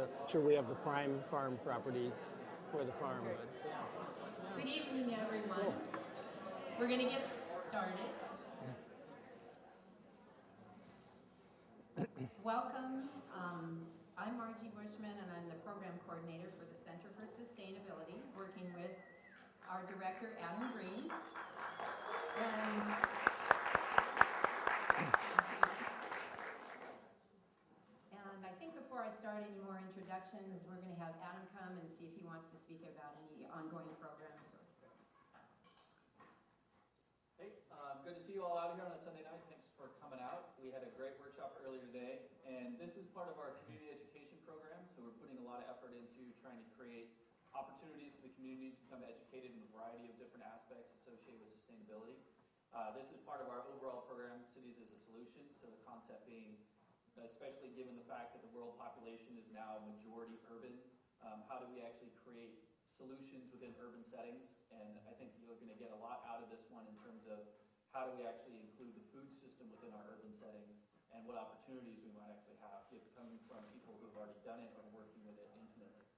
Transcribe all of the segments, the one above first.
Sure, we have the prime farm property for the farm. But, yeah. Good evening, everyone. We're going to get started. Welcome. I'm Margie Bushman, and I'm the program coordinator for the Center for Sustainability, working with our director, Adam Green. And I think before I start any more introductions, we're going to have Adam come and see if he wants to speak about any ongoing programs. Hey, good to see you all out here on a Sunday night. Thanks for coming out. We had a great workshop earlier today, and this is part of our community education program, so we're putting a lot of effort into trying to create opportunities for the community to become educated in a variety of different aspects associated with sustainability. This is part of our overall program, Cities as a Solution, so the concept being, especially given the fact that the world population is now majority urban, how do we actually create solutions within urban settings? And I think you're going to get a lot out of this one in terms of how do we actually include the food system within our urban settings and what opportunities we might actually have coming from people who have already done it or working with it intimately.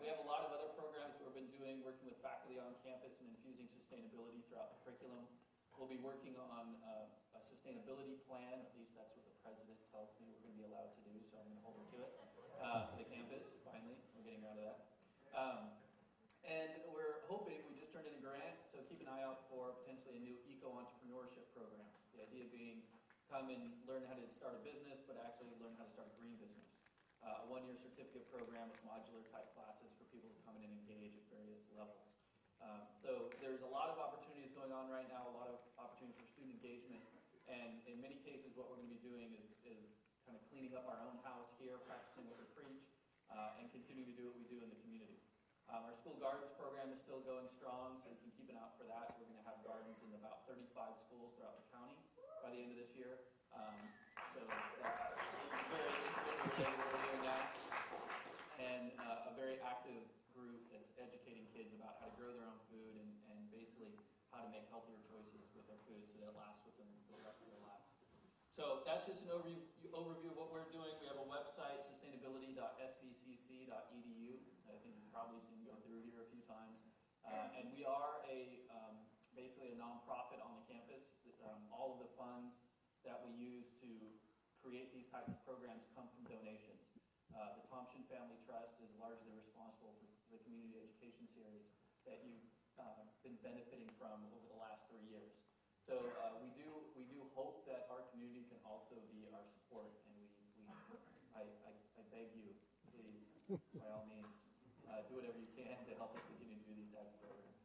We have a lot of other programs that we've been doing, working with faculty on campus and infusing sustainability throughout the curriculum. We'll be working on a sustainability plan, at least that's what the president tells me we're going to be allowed to do, so I'm going to hold her to it, for the campus, finally. We're getting around to that. And we're hoping, we just turned in a grant, so keep an eye out for potentially a new eco-entrepreneurship program. The idea being, come and learn how to start a business, but actually learn how to start a green business. A one-year certificate program with modular type classes for people to come in and engage at various levels. So there's a lot of opportunities going on right now, a lot of opportunities for student engagement, and in many cases what we're going to be doing is kind of cleaning up our own house here, practicing what we preach, and continuing to do what we do in the community. Our school gardens program is still going strong, so you can keep an eye out for that. We're going to have gardens in about 35 schools throughout the county by the end of this year. So that's very intimately related to what we're doing now. And a very active group that's educating kids about how to grow their own food and basically how to make healthier choices with their food so that it lasts with them for the rest of their lives. So that's just an overview of what we're doing. We have a website, sustainability.sbcc.edu. I think you've probably seen me go through here a few times. And we are basically a nonprofit on the campus. All of the funds that we use to create these types of programs come from donations. The Thompson Family Trust is largely responsible for the community education series that you've been benefiting from over the last 3 years. So we do hope that our community can also be our support, and I beg you, please, by all means, do whatever you can to help us continue to do these types of programs.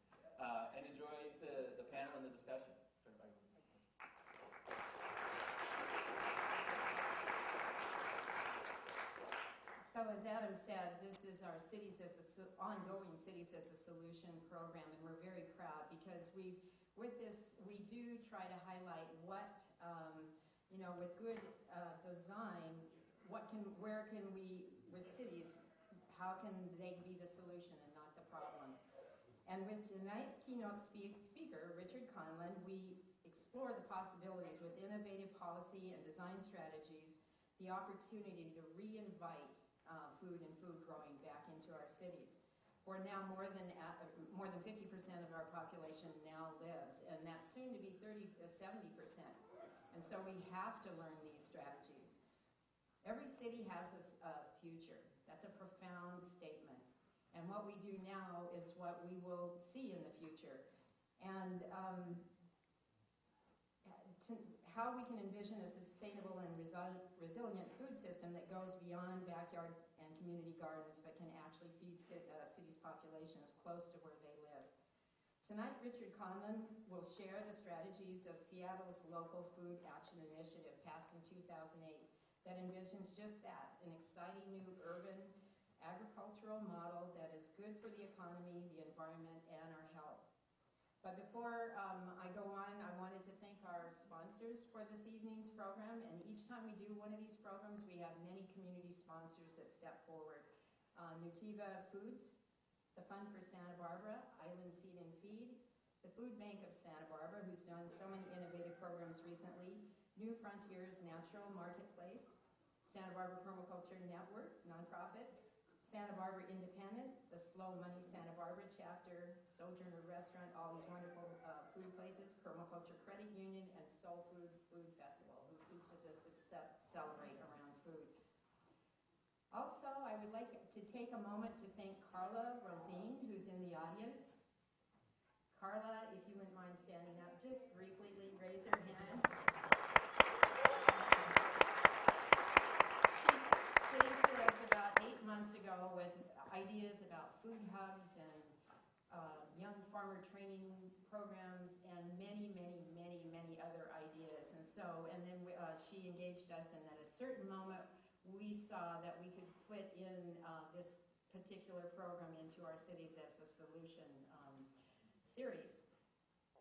And enjoy the panel and the discussion. Turn it back over. So as Adam said, this is our ongoing Cities as a Solution program, and we're very proud because with this, we do try to highlight what, with good design, where can we, with cities, how can they be the solution and not the problem? And with tonight's keynote speaker, Richard Conlin, we explore the possibilities with innovative policy and design strategies, the opportunity to reinvite food and food growing back into our cities. Where now more than 50% of our population now lives, and that's soon to be 70%. And so we have to learn these strategies. Every city has a future. That's a profound statement. And what we do now is what we will see in the future. And how we can envision a sustainable and resilient food system that goes beyond backyard and community gardens, but can actually feed cities' populations close to where they live. Tonight, Richard Conlin will share the strategies of Seattle's Local Food Action Initiative, passed in 2008, that envisions just that, an exciting new urban agricultural model that is good for the economy, the environment, and our health. But before I go on, I wanted to thank our sponsors for this evening's program. And each time we do one of these programs, we have many community sponsors that step forward. Nutiva Foods, the Fund for Santa Barbara, Island Seed and Feed, the Food Bank of Santa Barbara, who's done so many innovative programs recently, New Frontiers Natural Marketplace, Santa Barbara Permaculture Network, nonprofit, Santa Barbara Independent, the Slow Money Santa Barbara chapter, Sojourner Restaurant, all these wonderful food places, Permaculture Credit Union, and Soul Food Food Festival, who teaches us to celebrate around food. Also, I would like to take a moment to thank Carla Rosine, who's in the audience. Carla, if you wouldn't mind standing up, just briefly raise your hand. She came to us about 8 months ago with ideas about food hubs and young farmer training programs and many other ideas. And then she engaged us, and at a certain moment, we saw that we could fit in this particular program into our Cities as a Solution series.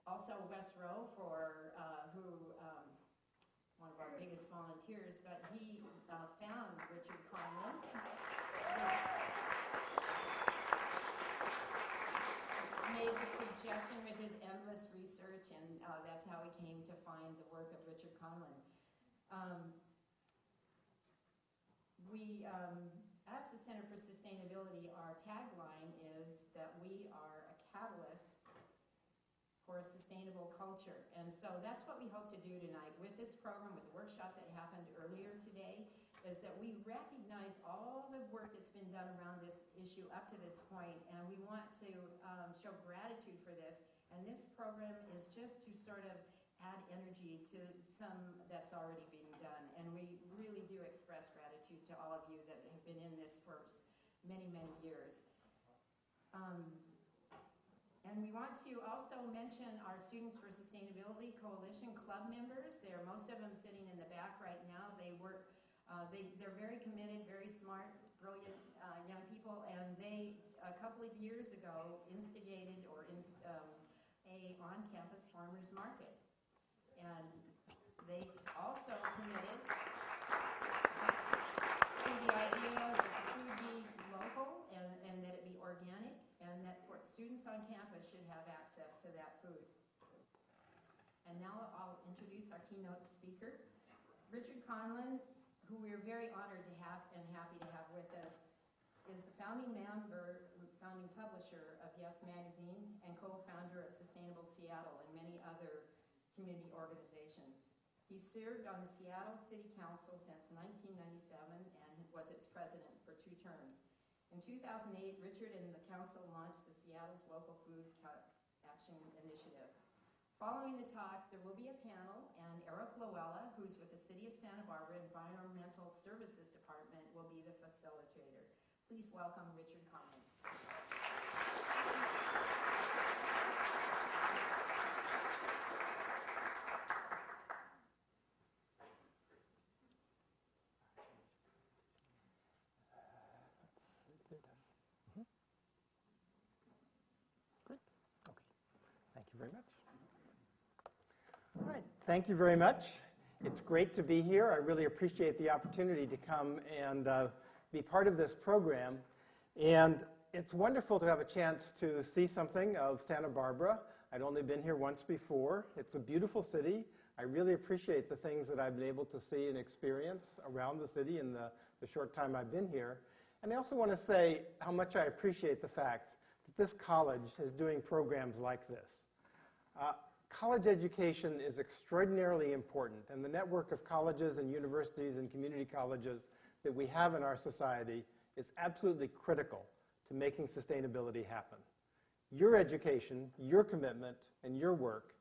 Also Wes Rowe, one of our biggest volunteers, but he found Richard Conlin. Made the suggestion with his endless research, and that's how he came to find the work of Richard Conlin. We, as the Center for Sustainability, our tagline is that we are a catalyst for a sustainable culture. And so that's what we hope to do tonight with this program, with the workshop that happened earlier today, is that we recognize all the work that's been done around this issue up to this point, and we want to show gratitude for this. And this program is just to sort of add energy to some that's already being done. And we really do express gratitude to all of you that have been in this for many years. And we want to also mention our Students for Sustainability Coalition club members. Most of them sitting in the back right now. They work, they're very committed, very smart, brilliant young people, and they, a couple of years ago, instigated a on-campus farmers market. And they also committed to the idea that the food be local and that it be organic, and that students on campus should have access to that food. And now I'll introduce our keynote speaker. Richard Conlin, who we are very honored to have and happy to have with us, is the founding publisher of Yes Magazine and co-founder of Sustainable Seattle and many other community organizations. He served on the Seattle City Council since 1997 and was its president for 2 terms. In 2008, Richard and the council launched the Seattle's Local Food Action Initiative. Following the talk, there will be a panel, and Eric Loella, who's with the City of Santa Barbara Environmental Services Department, will be the facilitator. Please welcome Richard Conlin. Very much. All right, thank you very much. It's great to be here. I really appreciate the opportunity to come and be part of this program. And it's wonderful to have a chance to see something of Santa Barbara. I'd only been here once before. It's a beautiful city. I really appreciate the things that I've been able to see and experience around the city in the short time I've been here. And I also want to say how much I appreciate the fact that this college is doing programs like this. College education is extraordinarily important, and the network of colleges and universities and community colleges that we have in our society is absolutely critical to making sustainability happen. Your education, your commitment, and your work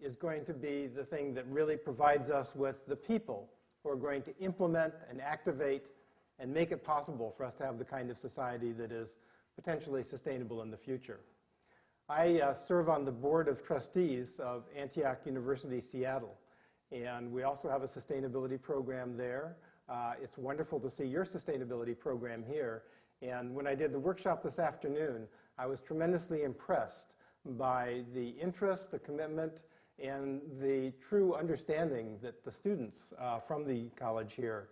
is going to be the thing that really provides us with the people who are going to implement and activate and make it possible for us to have the kind of society that is potentially sustainable in the future. I serve on the board of trustees of Antioch University, Seattle, and we also have a sustainability program there. It's wonderful to see your sustainability program here, and when I did the workshop this afternoon, I was tremendously impressed by the interest, the commitment, and the true understanding that the students from the college here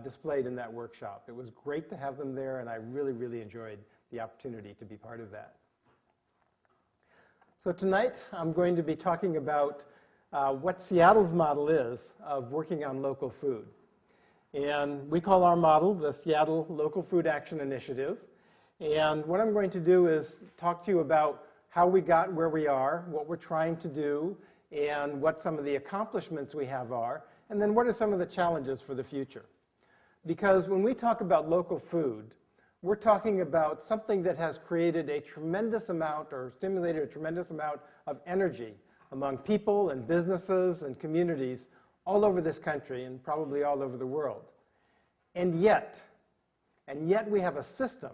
displayed in that workshop. It was great to have them there, and I really enjoyed the opportunity to be part of that. So tonight, I'm going to be talking about what Seattle's model is of working on local food. And we call our model the Seattle Local Food Action Initiative. And what I'm going to do is talk to you about how we got where we are, what we're trying to do, and what some of the accomplishments we have are, and then what are some of the challenges for the future. Because when we talk about local food, we're talking about something that has created a tremendous amount or stimulated a tremendous amount of energy among people and businesses and communities all over this country and probably all over the world. And yet we have a system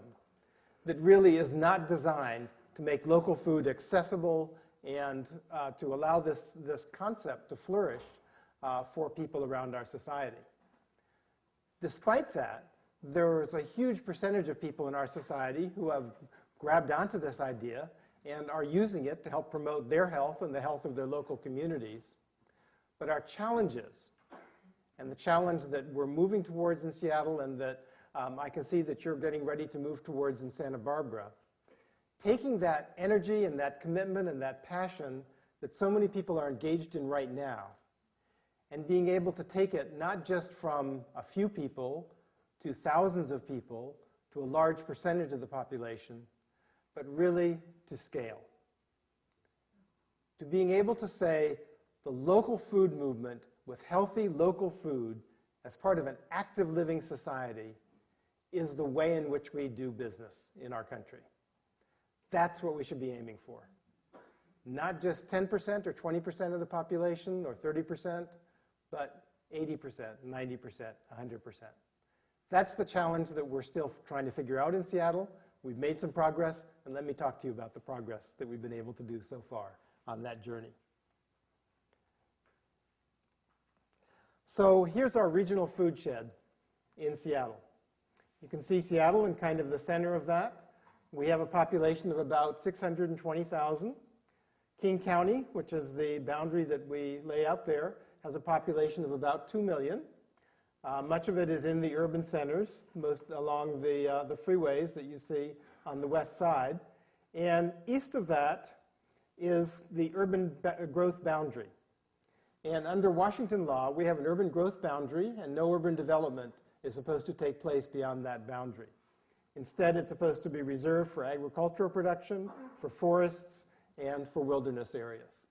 that really is not designed to make local food accessible and to allow this concept to flourish for people around our society. Despite that, there's a huge percentage of people in our society who have grabbed onto this idea and are using it to help promote their health and the health of their local communities. But our challenges, and the challenge that we're moving towards in Seattle and that I can see that you're getting ready to move towards in Santa Barbara, taking that energy and that commitment and that passion that so many people are engaged in right now, and being able to take it not just from a few people to thousands of people, to a large percentage of the population, but really to scale. To being able to say the local food movement with healthy local food as part of an active living society is the way in which we do business in our country. That's what we should be aiming for. Not just 10% or 20% of the population or 30%, but 80%, 90%, 100%. That's the challenge that we're still trying to figure out in Seattle. We've made some progress, and let me talk to you about the progress that we've been able to do so far on that journey. So here's our regional food shed in Seattle. You can see Seattle in kind of the center of that. We have a population of about 620,000. King County, which is the boundary that we lay out there, has a population of about 2 million. Much of it is in the urban centers, most along the freeways that you see on the west side. And east of that is the urban growth boundary. And under Washington law, we have an urban growth boundary, and no urban development is supposed to take place beyond that boundary. Instead, it's supposed to be reserved for agricultural production, for forests, and for wilderness areas.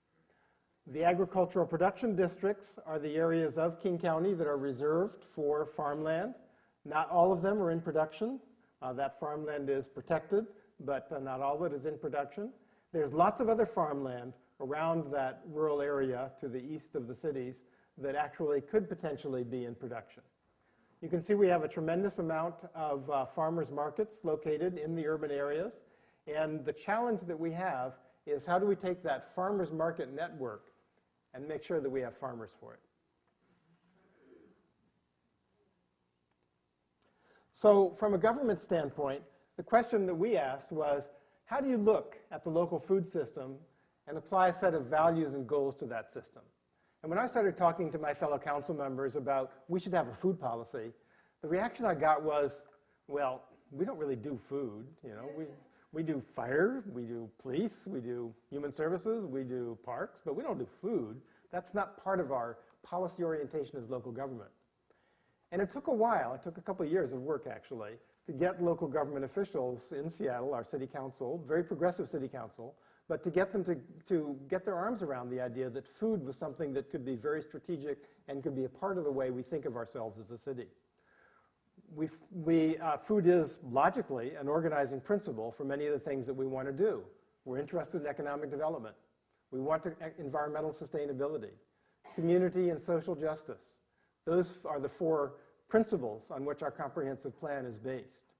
The agricultural production districts are the areas of King County that are reserved for farmland. Not all of them are in production. That farmland is protected, but not all of it is in production. There's lots of other farmland around that rural area to the east of the cities that actually could potentially be in production. You can see we have a tremendous amount of farmers markets located in the urban areas, and the challenge that we have is how do we take that farmers market network and make sure that we have farmers for it. So from a government standpoint, the question that we asked was, how do you look at the local food system and apply a set of values and goals to that system? And when I started talking to my fellow council members about we should have a food policy, the reaction I got was, well, we don't really do food. You know, we do fire, we do police, we do human services, we do parks, but we don't do food. That's not part of our policy orientation as local government. And it took a while, it took a couple of years of work actually, to get local government officials in Seattle, our city council, very progressive city council, but to get them to get their arms around the idea that food was something that could be very strategic and could be a part of the way we think of ourselves as a city. Food is logically an organizing principle for many of the things that we want to do. We're interested in economic development. We want environmental sustainability, community and social justice. Those are the 4 principles on which our comprehensive plan is based.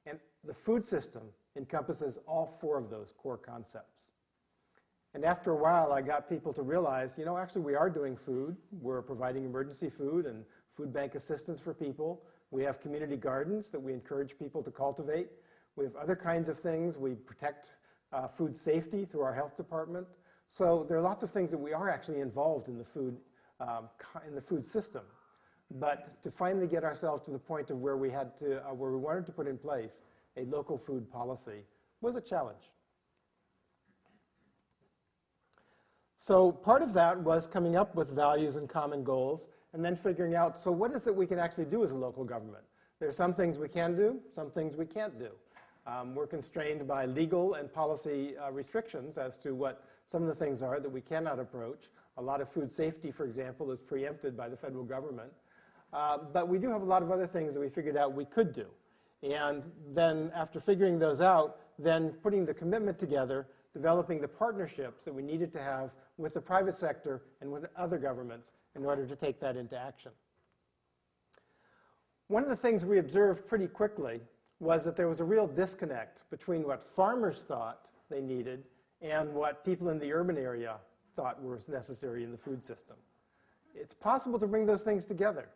And the food system encompasses all 4 of those core concepts. And after a while, I got people to realize, you know, actually we are doing food. We're providing emergency food and food bank assistance for people. We have community gardens that we encourage people to cultivate. We have other kinds of things. We protect food safety through our health department. So there are lots of things that we are actually involved in the food system. But to finally get ourselves to the point of where we wanted to put in place a local food policy was a challenge. So part of that was coming up with values and common goals. and then figuring out, so what is it we can actually do as a local government? There are some things we can do, some things we can't do. We're constrained by legal and policy restrictions as to what some of the things are that we cannot approach. A lot of food safety, for example, is preempted by the federal government. But we do have a lot of other things that we figured out we could do. And then after figuring those out, then putting the commitment together, developing the partnerships that we needed to have with the private sector and with other governments in order to take that into action. One of the things we observed pretty quickly was that there was a real disconnect between what farmers thought they needed and what people in the urban area thought was necessary in the food system. It's possible to bring those things together,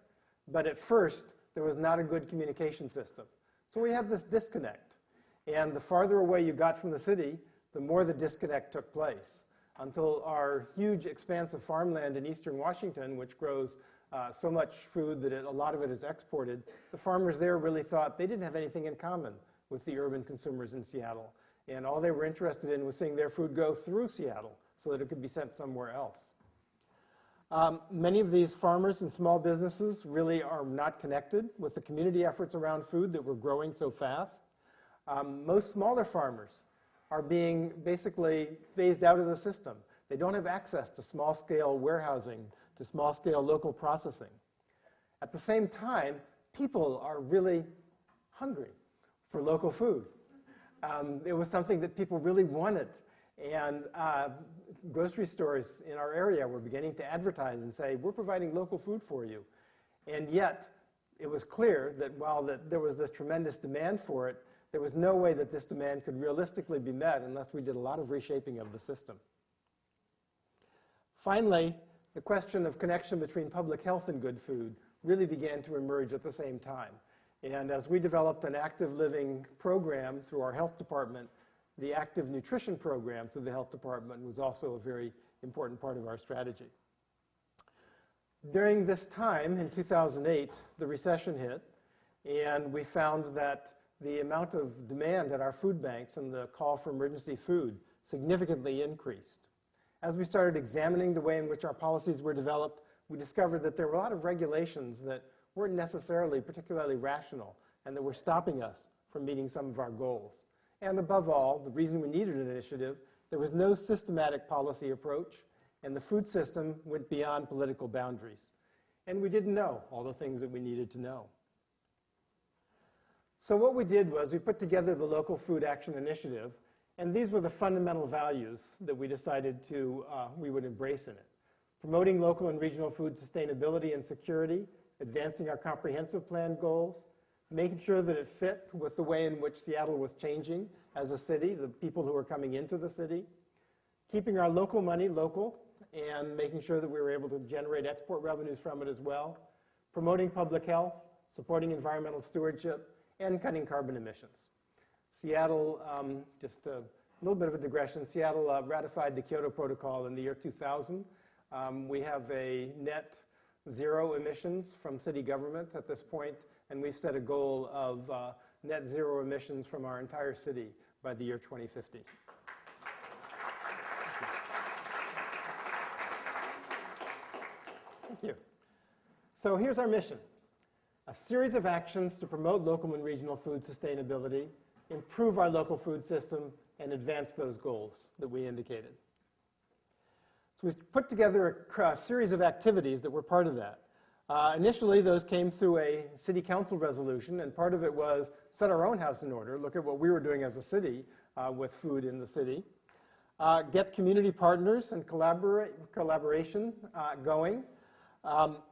but at first there was not a good communication system. So we have this disconnect, and the farther away you got from the city, the more the disconnect took place, until our huge expanse of farmland in eastern Washington, which grows so much food that a lot of it is exported, the farmers there really thought they didn't have anything in common with the urban consumers in Seattle. And all they were interested in was seeing their food go through Seattle so that it could be sent somewhere else. Many of these farmers and small businesses really are not connected with the community efforts around food that were growing so fast. Most smaller farmers are being basically phased out of the system. They don't have access to small-scale warehousing, to small-scale local processing. At the same time, people are really hungry for local food. It was something that people really wanted. And grocery stores in our area were beginning to advertise and say, we're providing local food for you. And yet, it was clear that while there was this tremendous demand for it, there was no way that this demand could realistically be met unless we did a lot of reshaping of the system. Finally, the question of connection between public health and good food really began to emerge at the same time. And as we developed an active living program through our health department, the active nutrition program through the health department was also a very important part of our strategy. During this time, in 2008, the recession hit, and we found that the amount of demand at our food banks and the call for emergency food significantly increased. As we started examining the way in which our policies were developed, we discovered that there were a lot of regulations that weren't necessarily particularly rational and that were stopping us from meeting some of our goals. And above all, the reason we needed an initiative, there was no systematic policy approach, and the food system went beyond political boundaries. And we didn't know all the things that we needed to know. So what we did was we put together the Local Food Action Initiative, and these were the fundamental values that we decided we would embrace in it. Promoting local and regional food sustainability and security, advancing our comprehensive plan goals, making sure that it fit with the way in which Seattle was changing as a city, the people who were coming into the city, keeping our local money local, and making sure that we were able to generate export revenues from it as well, promoting public health, supporting environmental stewardship, and cutting carbon emissions. Seattle, just a little bit of a digression, Seattle ratified the Kyoto Protocol in the year 2000. We have a net zero emissions from city government at this point, and we've set a goal of net zero emissions from our entire city by the year 2050. Thank you. So here's our mission. A series of actions to promote local and regional food sustainability, improve our local food system, and advance those goals that we indicated. So we put together a series of activities that were part of that. Initially, those came through a city council resolution, and part of it was set our own house in order, look at what we were doing as a city with food in the city, get community partners and collaboration going,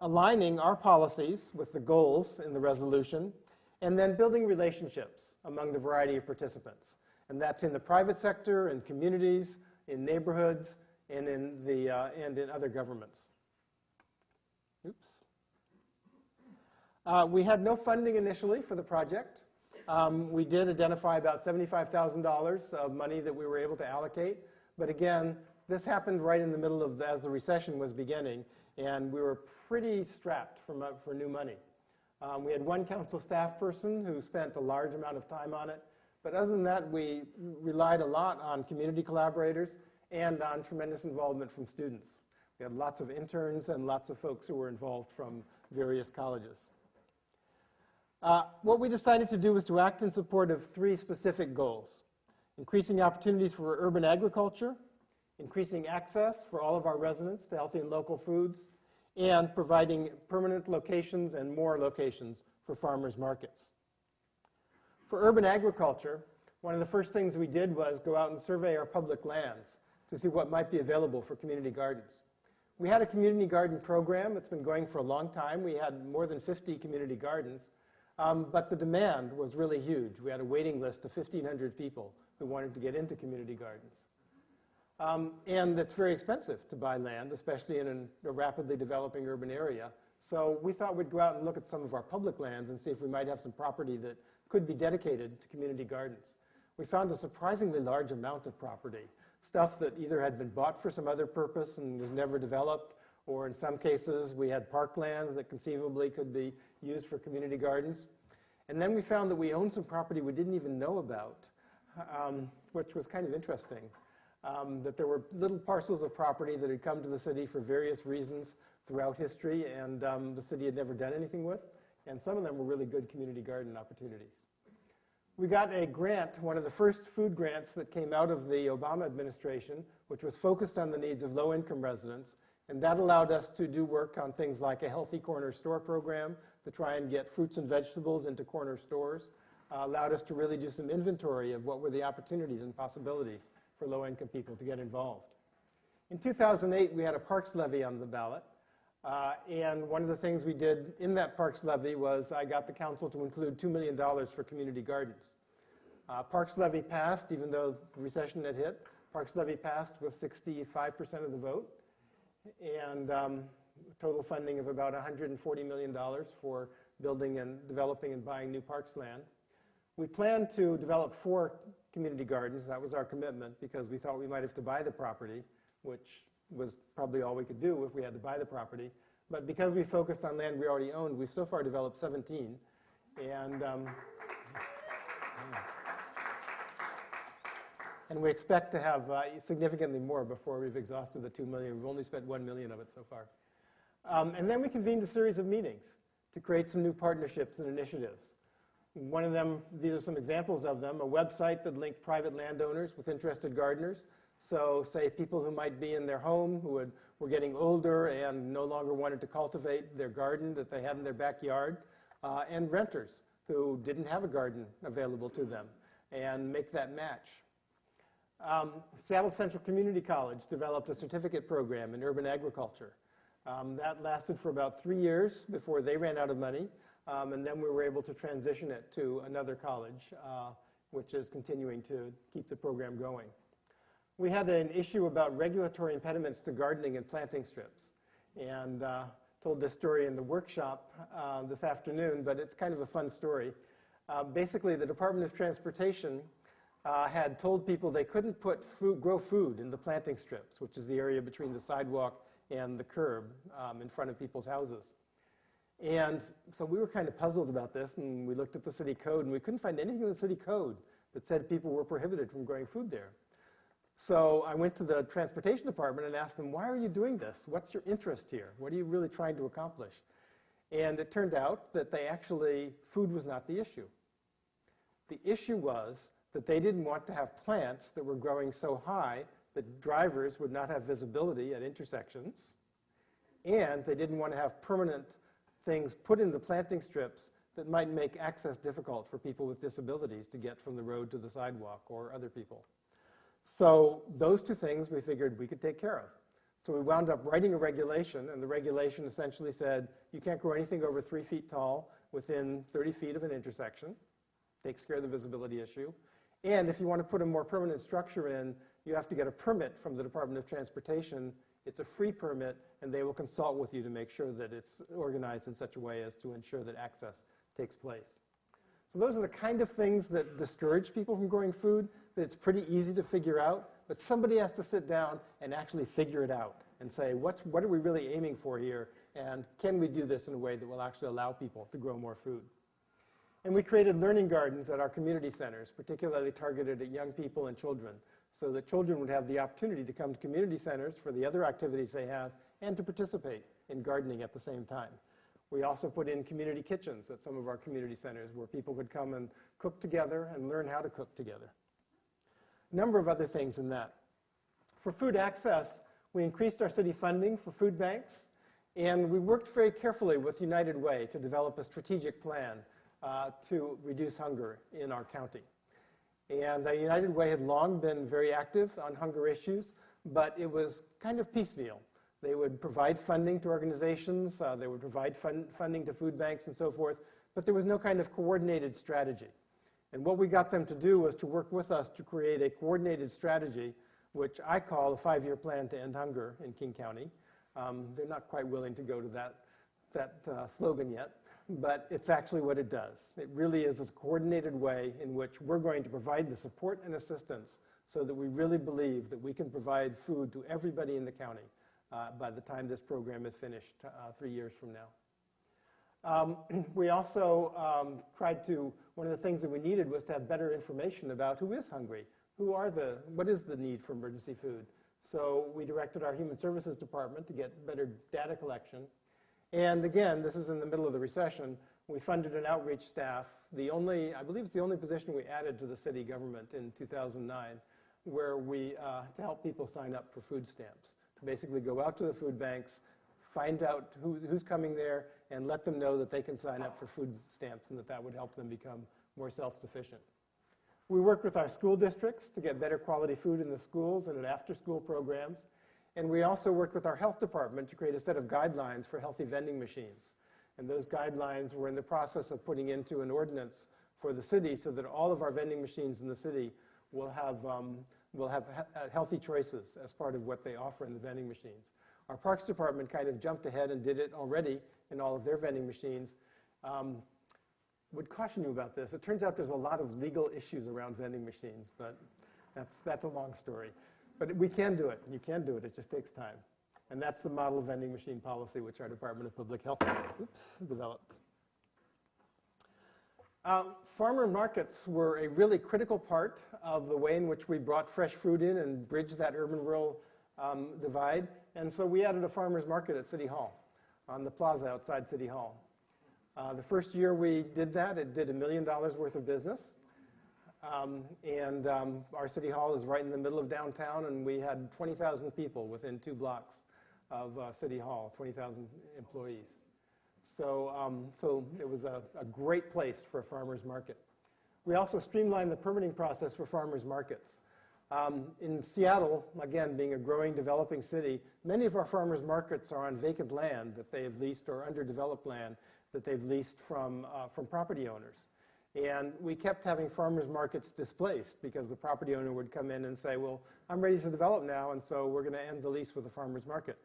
aligning our policies with the goals in the resolution, and then building relationships among the variety of participants. And that's in the private sector, in communities, in neighborhoods, and in other governments. Oops. We had no funding initially for the project. We did identify about $75,000 of money that we were able to allocate. But again, this happened right in the middle of as the recession was beginning, and we were pretty strapped for new money. We had one council staff person who spent a large amount of time on it. But other than that, we relied a lot on community collaborators and on tremendous involvement from students. We had lots of interns and lots of folks who were involved from various colleges. What we decided to do was to act in support of 3 specific goals: increasing opportunities for urban agriculture, increasing access for all of our residents to healthy and local foods, and providing permanent locations and more locations for farmers markets. For urban agriculture, one of the first things we did was go out and survey our public lands to see what might be available for community gardens. We had a community garden program. It's been going for a long time. We had more than 50 community gardens, but the demand was really huge. We had a waiting list of 1,500 people who wanted to get into community gardens. And it's very expensive to buy land, especially in a rapidly developing urban area. So we thought we'd go out and look at some of our public lands and see if we might have some property that could be dedicated to community gardens. We found a surprisingly large amount of property, stuff that either had been bought for some other purpose and was never developed, or in some cases we had parkland that conceivably could be used for community gardens. And then we found that we owned some property we didn't even know about, which was kind of interesting. That there were little parcels of property that had come to the city for various reasons throughout history, and the city had never done anything with, and some of them were really good community garden opportunities. We got a grant, one of the first food grants that came out of the Obama administration, which was focused on the needs of low-income residents, and that allowed us to do work on things like a Healthy Corner Store program to try and get fruits and vegetables into corner stores, allowed us to really do some inventory of what were the opportunities and possibilities for low-income people to get involved. In 2008, we had a parks levy on the ballot, and one of the things we did in that parks levy was I got the council to include $2 million for community gardens. Parks levy passed, even though the recession had hit. Parks levy passed with 65% of the vote, and total funding of about $140 million for building and developing and buying new parks land. We planned to develop 4 community gardens. That was our commitment because we thought we might have to buy the property, which was probably all we could do if we had to buy the property. But because we focused on land we already owned, we've so far developed 17. And we expect to have significantly more before we've exhausted the $2 million. We've only spent $1 million of it so far. And then we convened a series of meetings to create some new partnerships and initiatives. One of them, these are some examples of them, a website that linked private landowners with interested gardeners. So say people who might be in their home who were getting older and no longer wanted to cultivate their garden that they had in their backyard, and renters who didn't have a garden available to them, and make that match. Seattle Central Community College developed a certificate program in urban agriculture. That lasted for about 3 years before they ran out of money. And then we were able to transition it to another college, which is continuing to keep the program going. We had an issue about regulatory impediments to gardening and planting strips, and told this story in the workshop this afternoon, but it's kind of a fun story. Basically, the Department of Transportation had told people they couldn't grow food in the planting strips, which is the area between the sidewalk and the curb in front of people's houses. And so we were kind of puzzled about this, and we looked at the city code, and we couldn't find anything in the city code that said people were prohibited from growing food there. So I went to the transportation department and asked them, why are you doing this? What's your interest here? What are you really trying to accomplish? And it turned out that food was not the issue. The issue was that they didn't want to have plants that were growing so high that drivers would not have visibility at intersections, and they didn't want to have permanent things put in the planting strips that might make access difficult for people with disabilities to get from the road to the sidewalk or other people. So those 2 things we figured we could take care of. So we wound up writing a regulation, and the regulation essentially said you can't grow anything over 3 feet tall within 30 feet of an intersection. Takes care of the visibility issue. And if you want to put a more permanent structure in, you have to get a permit from the Department of Transportation. It's a free permit, and they will consult with you to make sure that it's organized in such a way as to ensure that access takes place. So those are the kind of things that discourage people from growing food, that it's pretty easy to figure out, but somebody has to sit down and actually figure it out and say, what are we really aiming for here, and can we do this in a way that will actually allow people to grow more food? And we created learning gardens at our community centers, particularly targeted at young people and children, so that children would have the opportunity to come to community centers for the other activities they have and to participate in gardening at the same time. We also put in community kitchens at some of our community centers where people could come and cook together and learn how to cook together. A number of other things in that. For food access, we increased our city funding for food banks, and we worked very carefully with United Way to develop a strategic plan to reduce hunger in our county. And United Way had long been very active on hunger issues, but it was kind of piecemeal. They would provide funding to organizations, they would provide funding to food banks and so forth, but there was no kind of coordinated strategy. And what we got them to do was to work with us to create a coordinated strategy, which I call a 5-year plan to end hunger in King County. They're not quite willing to go to that slogan yet, but it's actually what it does. It really is a coordinated way in which we're going to provide the support and assistance so that we really believe that we can provide food to everybody in the county by the time this program is finished 3 years from now. We also tried to, one of the things that we needed was to have better information about who is hungry, what is the need for emergency food. So we directed our Human Services Department to get better data collection. And again, this is in the middle of the recession, we funded an outreach staff, I believe it's the only position we added to the city government in 2009, where to help people sign up for food stamps. To basically go out to the food banks, find out who's coming there, and let them know that they can sign up for food stamps and that would help them become more self-sufficient. We work with our school districts to get better quality food in the schools and at after-school programs. And we also worked with our health department to create a set of guidelines for healthy vending machines. And those guidelines we're in the process of putting into an ordinance for the city so that all of our vending machines in the city will have healthy choices as part of what they offer in the vending machines. Our Parks Department kind of jumped ahead and did it already in all of their vending machines. Would caution you about this. It turns out there's a lot of legal issues around vending machines, but that's a long story. But we can do it. You can do it. It just takes time. And that's the model vending machine policy which our Department of Public Health developed. Farmer markets were a really critical part of the way in which we brought fresh fruit in and bridged that urban-rural divide. And so we added a farmer's market at City Hall, on the plaza outside City Hall. The first year we did that, it did $1 million worth of business. Our City Hall is right in the middle of downtown, and we had 20,000 people within 2 blocks of City Hall, 20,000 employees. So it was a great place for a farmer's market. We also streamlined the permitting process for farmers markets. In Seattle, again, being a growing, developing city, many of our farmers markets are on vacant land that they have leased or underdeveloped land that they've leased from property owners. And we kept having farmers markets displaced because the property owner would come in and say, well, I'm ready to develop now, and so we're going to end the lease with a farmer's market.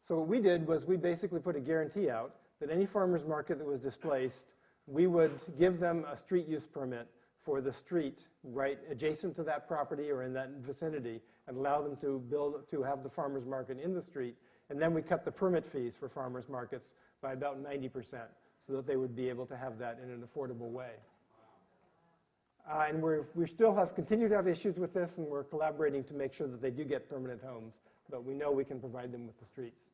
So what we did was we basically put a guarantee out that any farmer's market that was displaced, we would give them a street use permit for the street right adjacent to that property or in that vicinity and allow them to have the farmer's market in the street. And then we cut the permit fees for farmers markets by about 90% so that they would be able to have that in an affordable way. And we still continue to have issues with this, and we're collaborating to make sure that they do get permanent homes, but we know we can provide them with the streets.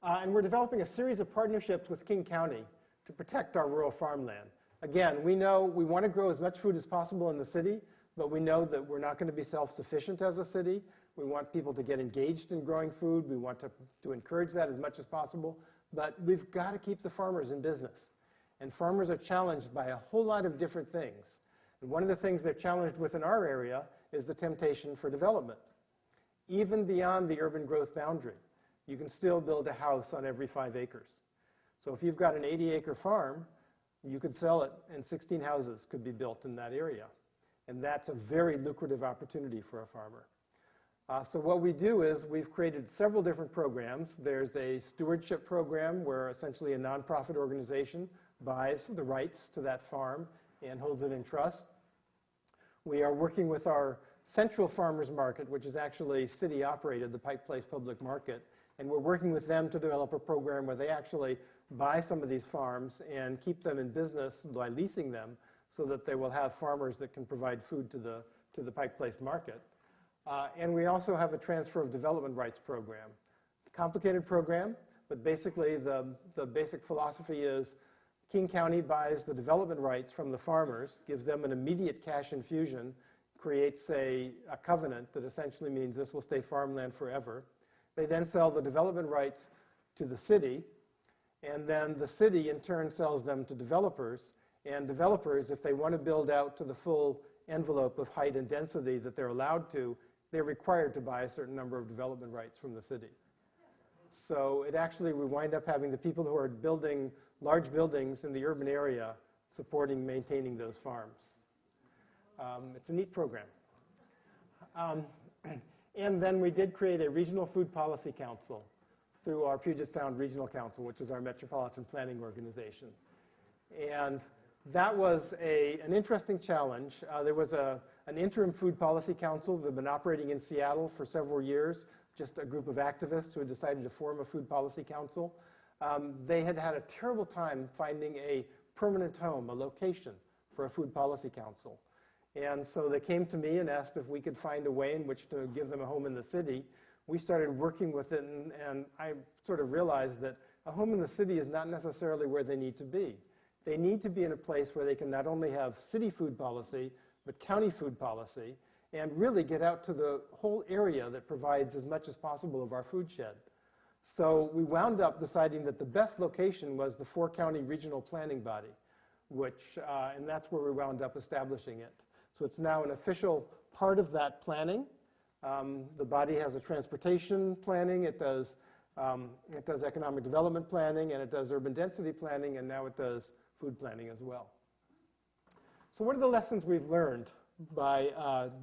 And we're developing a series of partnerships with King County to protect our rural farmland. Again, we know we want to grow as much food as possible in the city, but we know that we're not going to be self-sufficient as a city. We want people to get engaged in growing food. We want to encourage that as much as possible, but we've got to keep the farmers in business. And farmers are challenged by a whole lot of different things. And one of the things they're challenged with in our area is the temptation for development. Even beyond the urban growth boundary, you can still build a house on every 5 acres. So if you've got an 80-acre farm, you could sell it and 16 houses could be built in that area. And that's a very lucrative opportunity for a farmer. So what we do is we've created several different programs. There's a stewardship program where essentially a nonprofit organization buys the rights to that farm and holds it in trust. We are working with our central farmers market, which is actually city operated, the Pike Place Public Market, and we're working with them to develop a program where they actually buy some of these farms and keep them in business by leasing them so that they will have farmers that can provide food to the Pike Place Market. And we also have a transfer of development rights program Complicated program, but basically the basic philosophy is King County buys the development rights from the farmers, gives them an immediate cash infusion, creates a covenant that essentially means this will stay farmland forever. They then sell the development rights to the city, and then the city in turn sells them to developers. And developers, if they want to build out to the full envelope of height and density that they're allowed to, they're required to buy a certain number of development rights from the city. So it actually, we wind up having the people who are building large buildings in the urban area supporting, maintaining those farms. It's a neat program. And then we did create a regional food policy council through our Puget Sound Regional Council, which is our metropolitan planning organization. And that was an interesting challenge. There was an interim food policy council that had been operating in Seattle for several years, just a group of activists who had decided to form a food policy council. They had had a terrible time finding a permanent home, a location for a food policy council. And so they came to me and asked if we could find a way in which to give them a home in the city. We started working with it, and I sort of realized that a home in the city is not necessarily where they need to be. They need to be in a place where they can not only have city food policy, but county food policy, and really get out to the whole area that provides as much as possible of our food shed. So we wound up deciding that the best location was the 4-county regional planning body, and that's where we wound up establishing it. So it's now an official part of that planning. The body has a transportation planning, it does economic development planning, and it does urban density planning, and now it does food planning as well. So what are the lessons we've learned by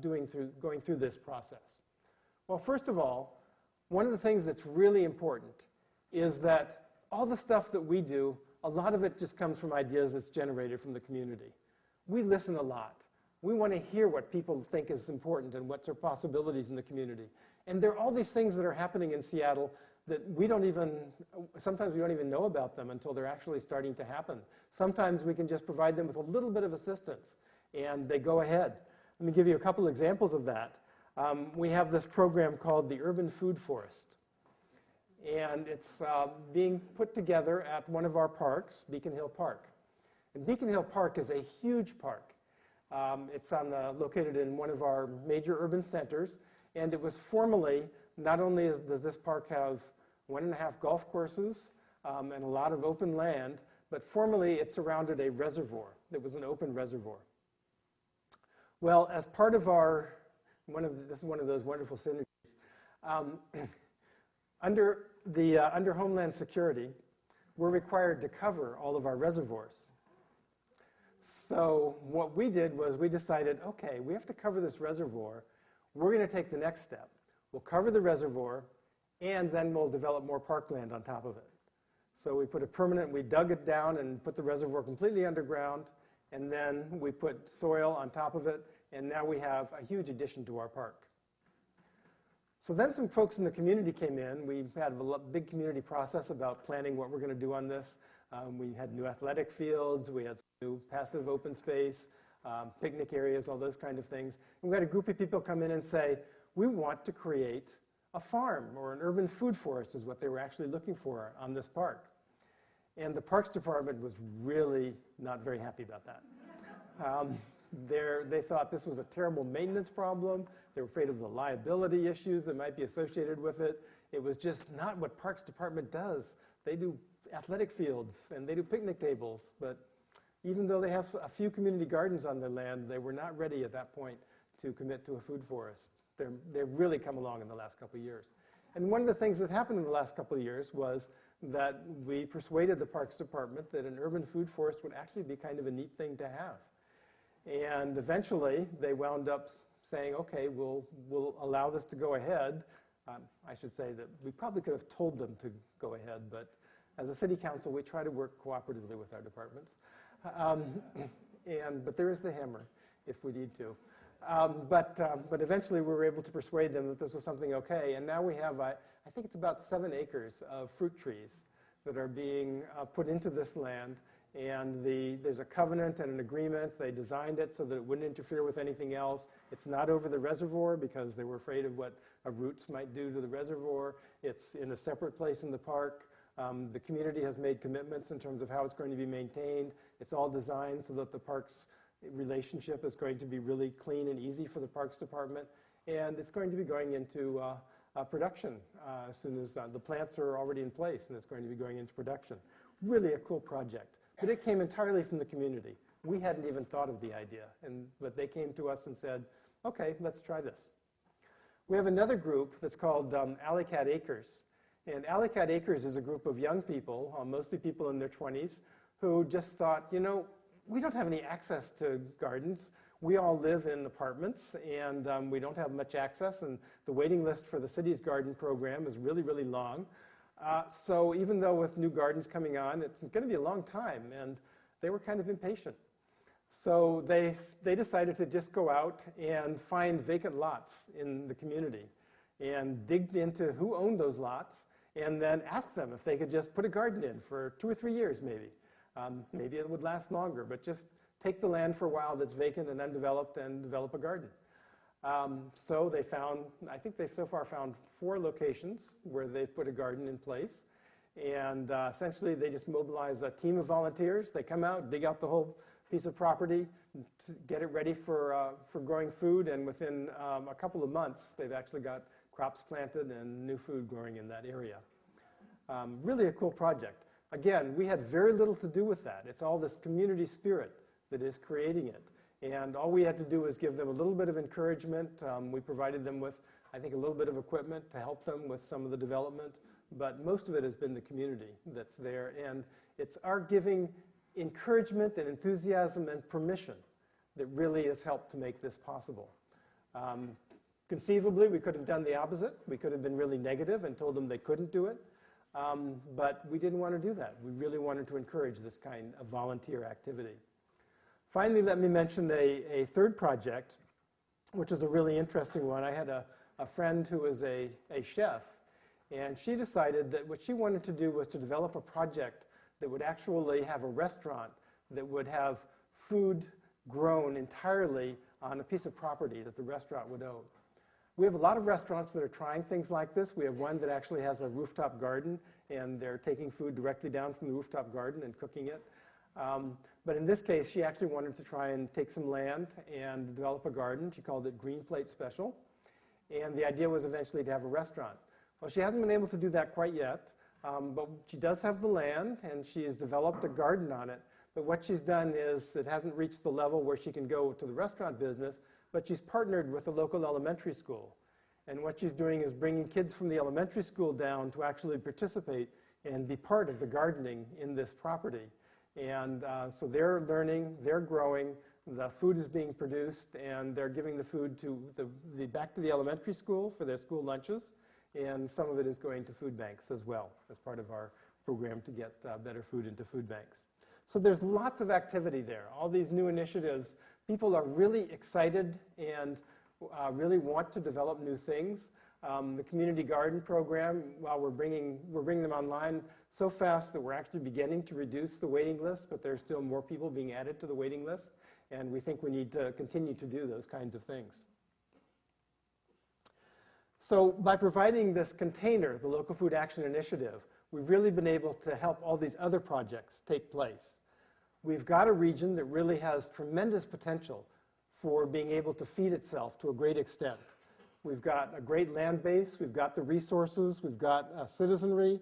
going through this process? Well, first of all, one of the things that's really important is that all the stuff that we do, a lot of it just comes from ideas that's generated from the community. We listen a lot. We want to hear what people think is important and what's their possibilities in the community. And there are all these things that are happening in Seattle that sometimes we don't even know about them until they're actually starting to happen. Sometimes we can just provide them with a little bit of assistance, and they go ahead. Let me give you a couple examples of that. We have this program called the Urban Food Forest, and it's being put together at one of our parks, Beacon Hill Park. And Beacon Hill Park is a huge park. It's located in one of our major urban centers, and it was formerly, not only does this park have 1.5 golf courses and a lot of open land, but formerly it surrounded a reservoir. It was an open reservoir. Well, as part of this is one of those wonderful synergies. Under Homeland Security, we're required to cover all of our reservoirs. So what we did was we decided, okay, we have to cover this reservoir. We're going to take the next step. We'll cover the reservoir, and then we'll develop more parkland on top of it. So we dug it down and put the reservoir completely underground, and then we put soil on top of it, and now we have a huge addition to our park. So then some folks in the community came in. We had a big community process about planning what we're going to do on this. We had new athletic fields, we had new passive open space, picnic areas, all those kind of things. And we had a group of people come in and say, we want to create a farm, or an urban food forest is what they were actually looking for on this park. And the Parks Department was really not very happy about that. They thought this was a terrible maintenance problem. They were afraid of the liability issues that might be associated with it. It was just not what Parks Department does. They do athletic fields and they do picnic tables, but even though they have a few community gardens on their land, they were not ready at that point to commit to a food forest. They've really come along in the last couple of years. And one of the things that happened in the last couple of years was that we persuaded the Parks Department that an urban food forest would actually be kind of a neat thing to have. And eventually, they wound up saying, okay, we'll allow this to go ahead. I should say that we probably could have told them to go ahead, but as a city council, we try to work cooperatively with our departments. But there is the hammer if we need to. But eventually, we were able to persuade them that this was something okay. And now we have, I think it's about 7 acres of fruit trees that are being put into this land. and there's a covenant and an agreement. They designed it so that it wouldn't interfere with anything else. It's not over the reservoir because they were afraid of what roots might do to the reservoir. It's in a separate place in the park. The community has made commitments in terms of how it's going to be maintained. It's all designed so that the park's relationship is going to be really clean and easy for the Parks Department. And it's going to be going into production as soon as the plants are already in place, and it's going to be going into production. Really a cool project. But it came entirely from the community. We hadn't even thought of the idea, but they came to us and said, okay, let's try this. We have another group that's called Alley Cat Acres. And Alley Cat Acres is a group of young people, mostly people in their 20s, who just thought, you know, we don't have any access to gardens. We all live in apartments, and we don't have much access, and the waiting list for the city's garden program is really, really long. So even though with new gardens coming on, it's going to be a long time, and they were kind of impatient. So they decided to just go out and find vacant lots in the community and dig into who owned those lots, and then ask them if they could just put a garden in for 2 or 3 years maybe. Maybe it would last longer, but just take the land for a while that's vacant and undeveloped and develop a garden. So they found, I think they've so far found 4 locations where they've put a garden in place. And essentially they just mobilize a team of volunteers. They come out, dig out the whole piece of property, get it ready for growing food, and within a couple of months they've actually got crops planted and new food growing in that area. Really a cool project. Again, we had very little to do with that. It's all this community spirit that is creating it. And all we had to do was give them a little bit of encouragement. We provided them with, I think, a little bit of equipment to help them with some of the development. But most of it has been the community that's there. And it's our giving encouragement and enthusiasm and permission that really has helped to make this possible. Conceivably, we could have done the opposite. We could have been really negative and told them they couldn't do it. But we didn't want to do that. We really wanted to encourage this kind of volunteer activity. Finally, let me mention a third project, which is a really interesting one. I had a friend who was a chef, and she decided that what she wanted to do was to develop a project that would actually have a restaurant that would have food grown entirely on a piece of property that the restaurant would own. We have a lot of restaurants that are trying things like this. We have one that actually has a rooftop garden, and they're taking food directly down from the rooftop garden and cooking it. But in this case, she actually wanted to try and take some land and develop a garden. She called it Green Plate Special. And the idea was eventually to have a restaurant. Well, she hasn't been able to do that quite yet, but she does have the land, and she has developed a garden on it. But what she's done is it hasn't reached the level where she can go to the restaurant business, but she's partnered with a local elementary school. And what she's doing is bringing kids from the elementary school down to actually participate and be part of the gardening in this property. And so they're learning, they're growing, the food is being produced, and they're giving the food to back to the elementary school for their school lunches, and some of it is going to food banks as well as part of our program to get better food into food banks. So there's lots of activity there, all these new initiatives. People are really excited and really want to develop new things. The community garden program, while we're bringing them online so fast that we're actually beginning to reduce the waiting list, but there's still more people being added to the waiting list, and we think we need to continue to do those kinds of things. So by providing this container, the Local Food Action Initiative, we've really been able to help all these other projects take place. We've got a region that really has tremendous potential for being able to feed itself to a great extent. We've got a great land base, we've got the resources, we've got citizenry,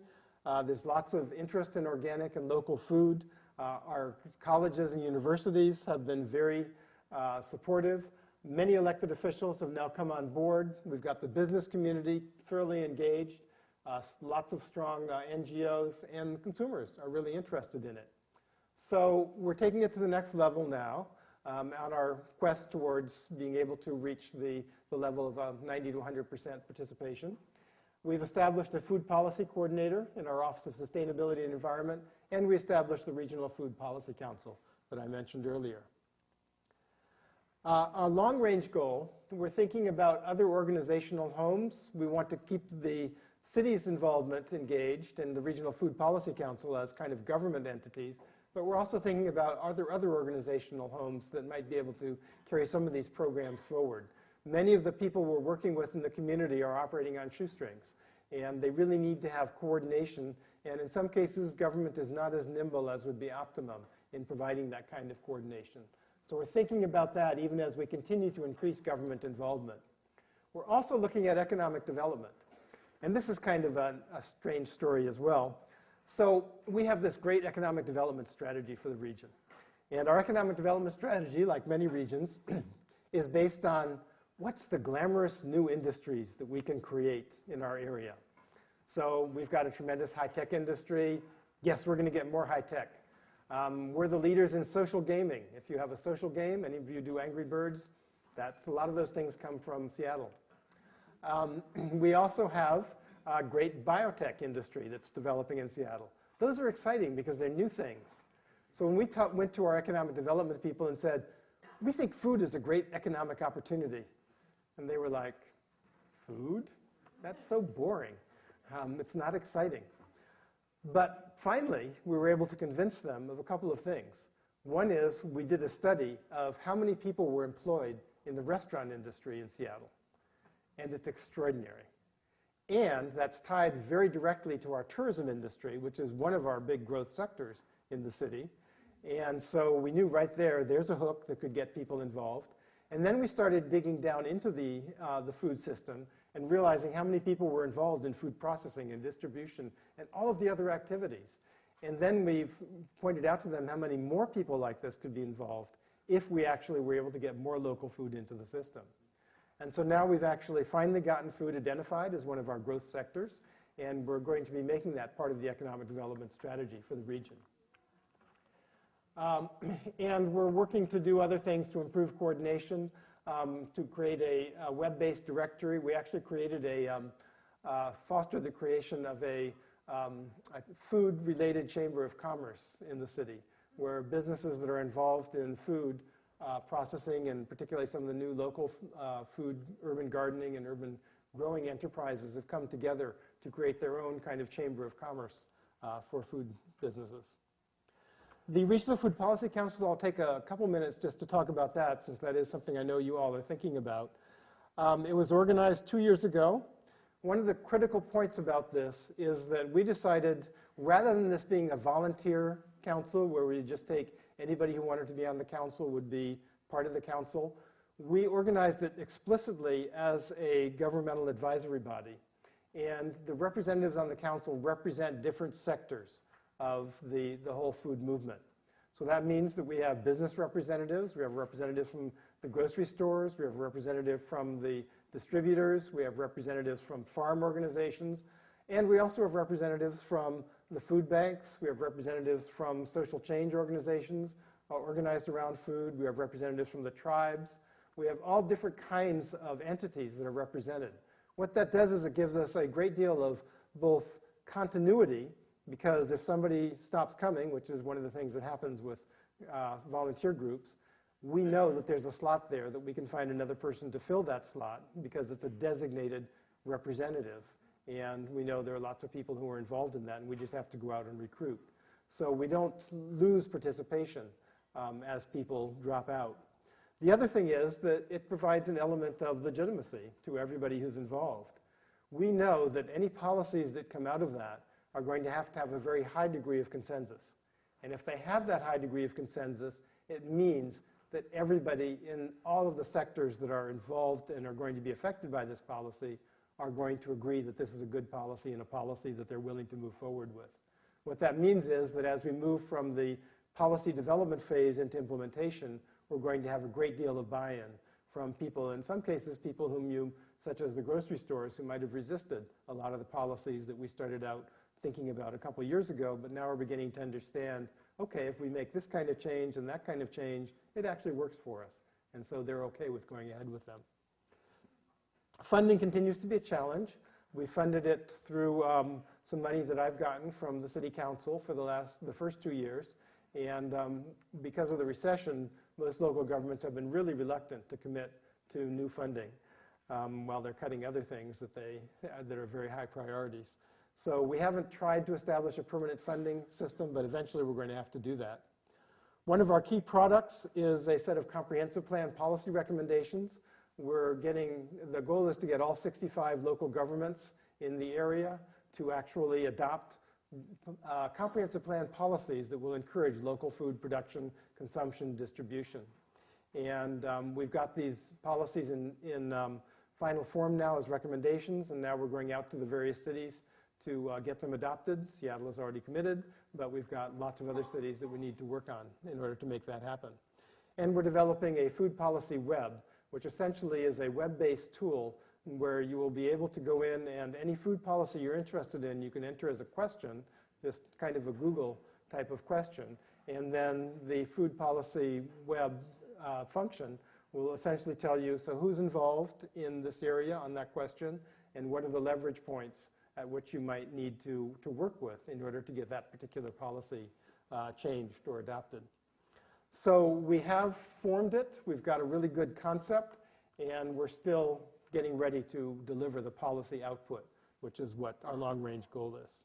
there's lots of interest in organic and local food. Our colleges and universities have been very supportive. Many elected officials have now come on board. We've got the business community thoroughly engaged, lots of strong NGOs, and consumers are really interested in it. So we're taking it to the next level now on our quest towards being able to reach the level of 90 to 100% participation. We've established a food policy coordinator in our Office of Sustainability and Environment, and we established the Regional Food Policy Council that I mentioned earlier. Our long-range goal, we're thinking about other organizational homes. We want to keep the city's involvement engaged and the Regional Food Policy Council as kind of government entities, but we're also thinking about are there other organizational homes that might be able to carry some of these programs forward. Many of the people we're working with in the community are operating on shoestrings, and they really need to have coordination, and in some cases, government is not as nimble as would be optimum in providing that kind of coordination. So we're thinking about that even as we continue to increase government involvement. We're also looking at economic development, and this is kind of a strange story as well. So we have this great economic development strategy for the region, and our economic development strategy, like many regions, is based on what's the glamorous new industries that we can create in our area. So we've got a tremendous high-tech industry. Yes, we're going to get more high-tech. We're the leaders in social gaming. If you have a social game, any of you do Angry Birds, a lot of those things come from Seattle. We also have a great biotech industry that's developing in Seattle. Those are exciting because they're new things. So when we went to our economic development people and said, we think food is a great economic opportunity, and they were like, food? That's so boring. It's not exciting. But finally, we were able to convince them of a couple of things. One is we did a study of how many people were employed in the restaurant industry in Seattle, and it's extraordinary. And that's tied very directly to our tourism industry, which is one of our big growth sectors in the city. And so we knew right there's a hook that could get people involved. And then we started digging down into the food system and realizing how many people were involved in food processing and distribution and all of the other activities. And then we've pointed out to them how many more people like this could be involved if we actually were able to get more local food into the system. And so now we've actually finally gotten food identified as one of our growth sectors, and we're going to be making that part of the economic development strategy for the region. And we're working to do other things to improve coordination, to create a web-based directory. We actually created fostered the creation of a food-related chamber of commerce in the city, where businesses that are involved in food processing, and particularly some of the new local food, urban gardening, and urban growing enterprises have come together to create their own kind of chamber of commerce for food businesses. The Regional Food Policy Council, I'll take a couple minutes just to talk about that, since that is something I know you all are thinking about. It was organized 2 years ago. One of the critical points about this is that we decided, rather than this being a volunteer council where we just take anybody who wanted to be on the council would be part of the council, we organized it explicitly as a governmental advisory body. And the representatives on the council represent different sectors of the whole food movement. So that means that we have business representatives, we have representatives from the grocery stores, we have representatives from the distributors, we have representatives from farm organizations, and we also have representatives from the food banks, we have representatives from social change organizations organized around food, we have representatives from the tribes, we have all different kinds of entities that are represented. What that does is it gives us a great deal of both continuity, because if somebody stops coming, which is one of the things that happens with volunteer groups, we know that there's a slot there that we can find another person to fill that slot because it's a designated representative. And we know there are lots of people who are involved in that, and we just have to go out and recruit. So we don't lose participation as people drop out. The other thing is that it provides an element of legitimacy to everybody who's involved. We know that any policies that come out of that are going to have a very high degree of consensus. And if they have that high degree of consensus, it means that everybody in all of the sectors that are involved and are going to be affected by this policy are going to agree that this is a good policy and a policy that they're willing to move forward with. What that means is that as we move from the policy development phase into implementation, we're going to have a great deal of buy-in from people, in some cases people such as the grocery stores, who might have resisted a lot of the policies that we started out thinking about a couple years ago, but now we're beginning to understand, okay, if we make this kind of change and that kind of change, it actually works for us. And so they're okay with going ahead with them. Funding continues to be a challenge. We funded it through some money that I've gotten from the City Council for the first 2 years. And because of the recession, most local governments have been really reluctant to commit to new funding while they're cutting other things that are very high priorities. So we haven't tried to establish a permanent funding system, but eventually we're going to have to do that. One of our key products is a set of comprehensive plan policy recommendations. The goal is to get all 65 local governments in the area to actually adopt comprehensive plan policies that will encourage local food production, consumption, distribution. And we've got these policies in final form now as recommendations, and now we're going out to the various cities to get them adopted. Seattle has already committed, but we've got lots of other cities that we need to work on in order to make that happen. And we're developing a food policy web, which essentially is a web-based tool where you will be able to go in, and any food policy you're interested in, you can enter as a question, just kind of a Google type of question, and then the food policy web function will essentially tell you, so who's involved in this area on that question, and what are the leverage points at which you might need to work with in order to get that particular policy changed or adopted. So we have formed it. We've got a really good concept, and we're still getting ready to deliver the policy output, which is what our long-range goal is.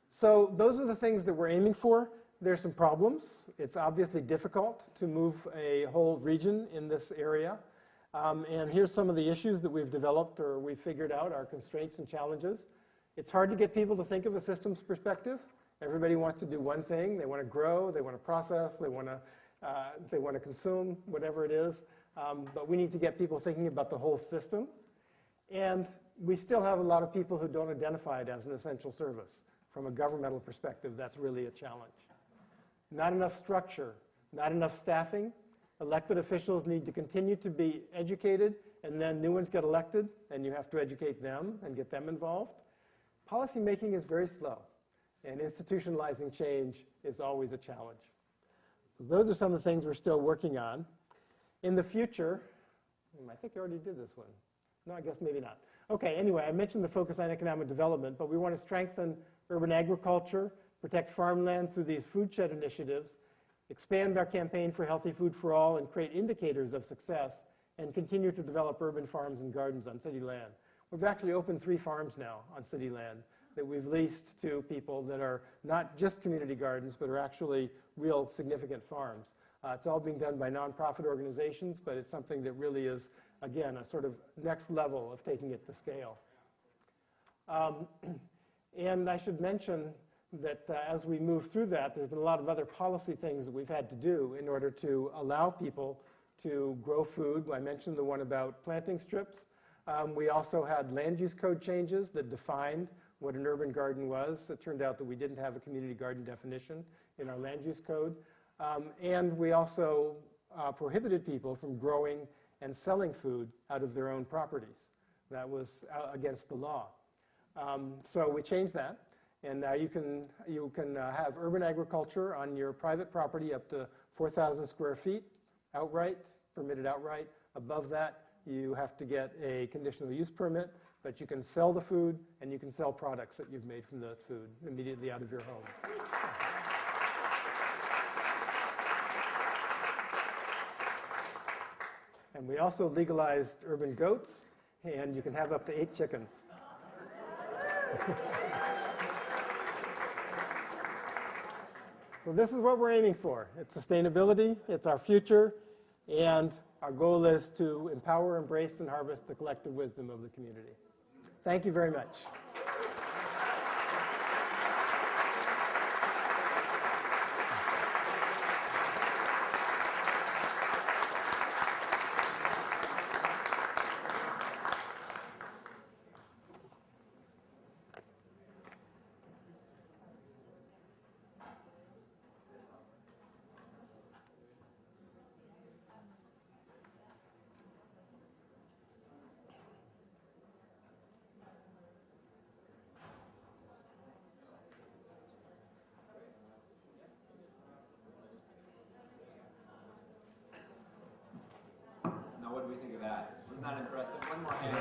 So those are the things that we're aiming for. There's some problems. It's obviously difficult to move a whole region in this area. And here's some of the issues that we've developed or we've figured out, our constraints and challenges. It's hard to get people to think of a systems perspective. Everybody wants to do one thing. They want to grow, they want to process, they want to consume, whatever it is. But we need to get people thinking about the whole system. And we still have a lot of people who don't identify it as an essential service. From a governmental perspective, that's really a challenge. Not enough structure, not enough staffing. Elected officials need to continue to be educated, and then new ones get elected, and you have to educate them and get them involved. Policy making is very slow, and institutionalizing change is always a challenge. So those are some of the things we're still working on. In the future, I think I already did this one. No, I guess maybe not. Okay, anyway, I mentioned the focus on economic development, but we want to strengthen urban agriculture, protect farmland through these food shed initiatives, expand our campaign for healthy food for all, and create indicators of success, and continue to develop urban farms and gardens on city land. We've actually opened 3 farms now on city land that we've leased to people that are not just community gardens, but are actually real significant farms. It's all being done by nonprofit organizations, but it's something that really is, again, a sort of next level of taking it to scale. And I should mention that as we move through that, there's been a lot of other policy things that we've had to do in order to allow people to grow food. I mentioned the one about planting strips. We also had land use code changes that defined what an urban garden was. It turned out that we didn't have a community garden definition in our land use code. And we also prohibited people from growing and selling food out of their own properties. That was against the law. So we changed that. And now you can have urban agriculture on your private property up to 4,000 square feet outright, permitted outright. Above that, you have to get a conditional use permit, but you can sell the food and you can sell products that you've made from the food immediately out of your home. And we also legalized urban goats, and you can have up to 8 chickens. So this is what we're aiming for. It's sustainability, it's our future, and our goal is to empower, embrace, and harvest the collective wisdom of the community. Thank you very much. What do we think of that? Wasn't that impressive? One more hand.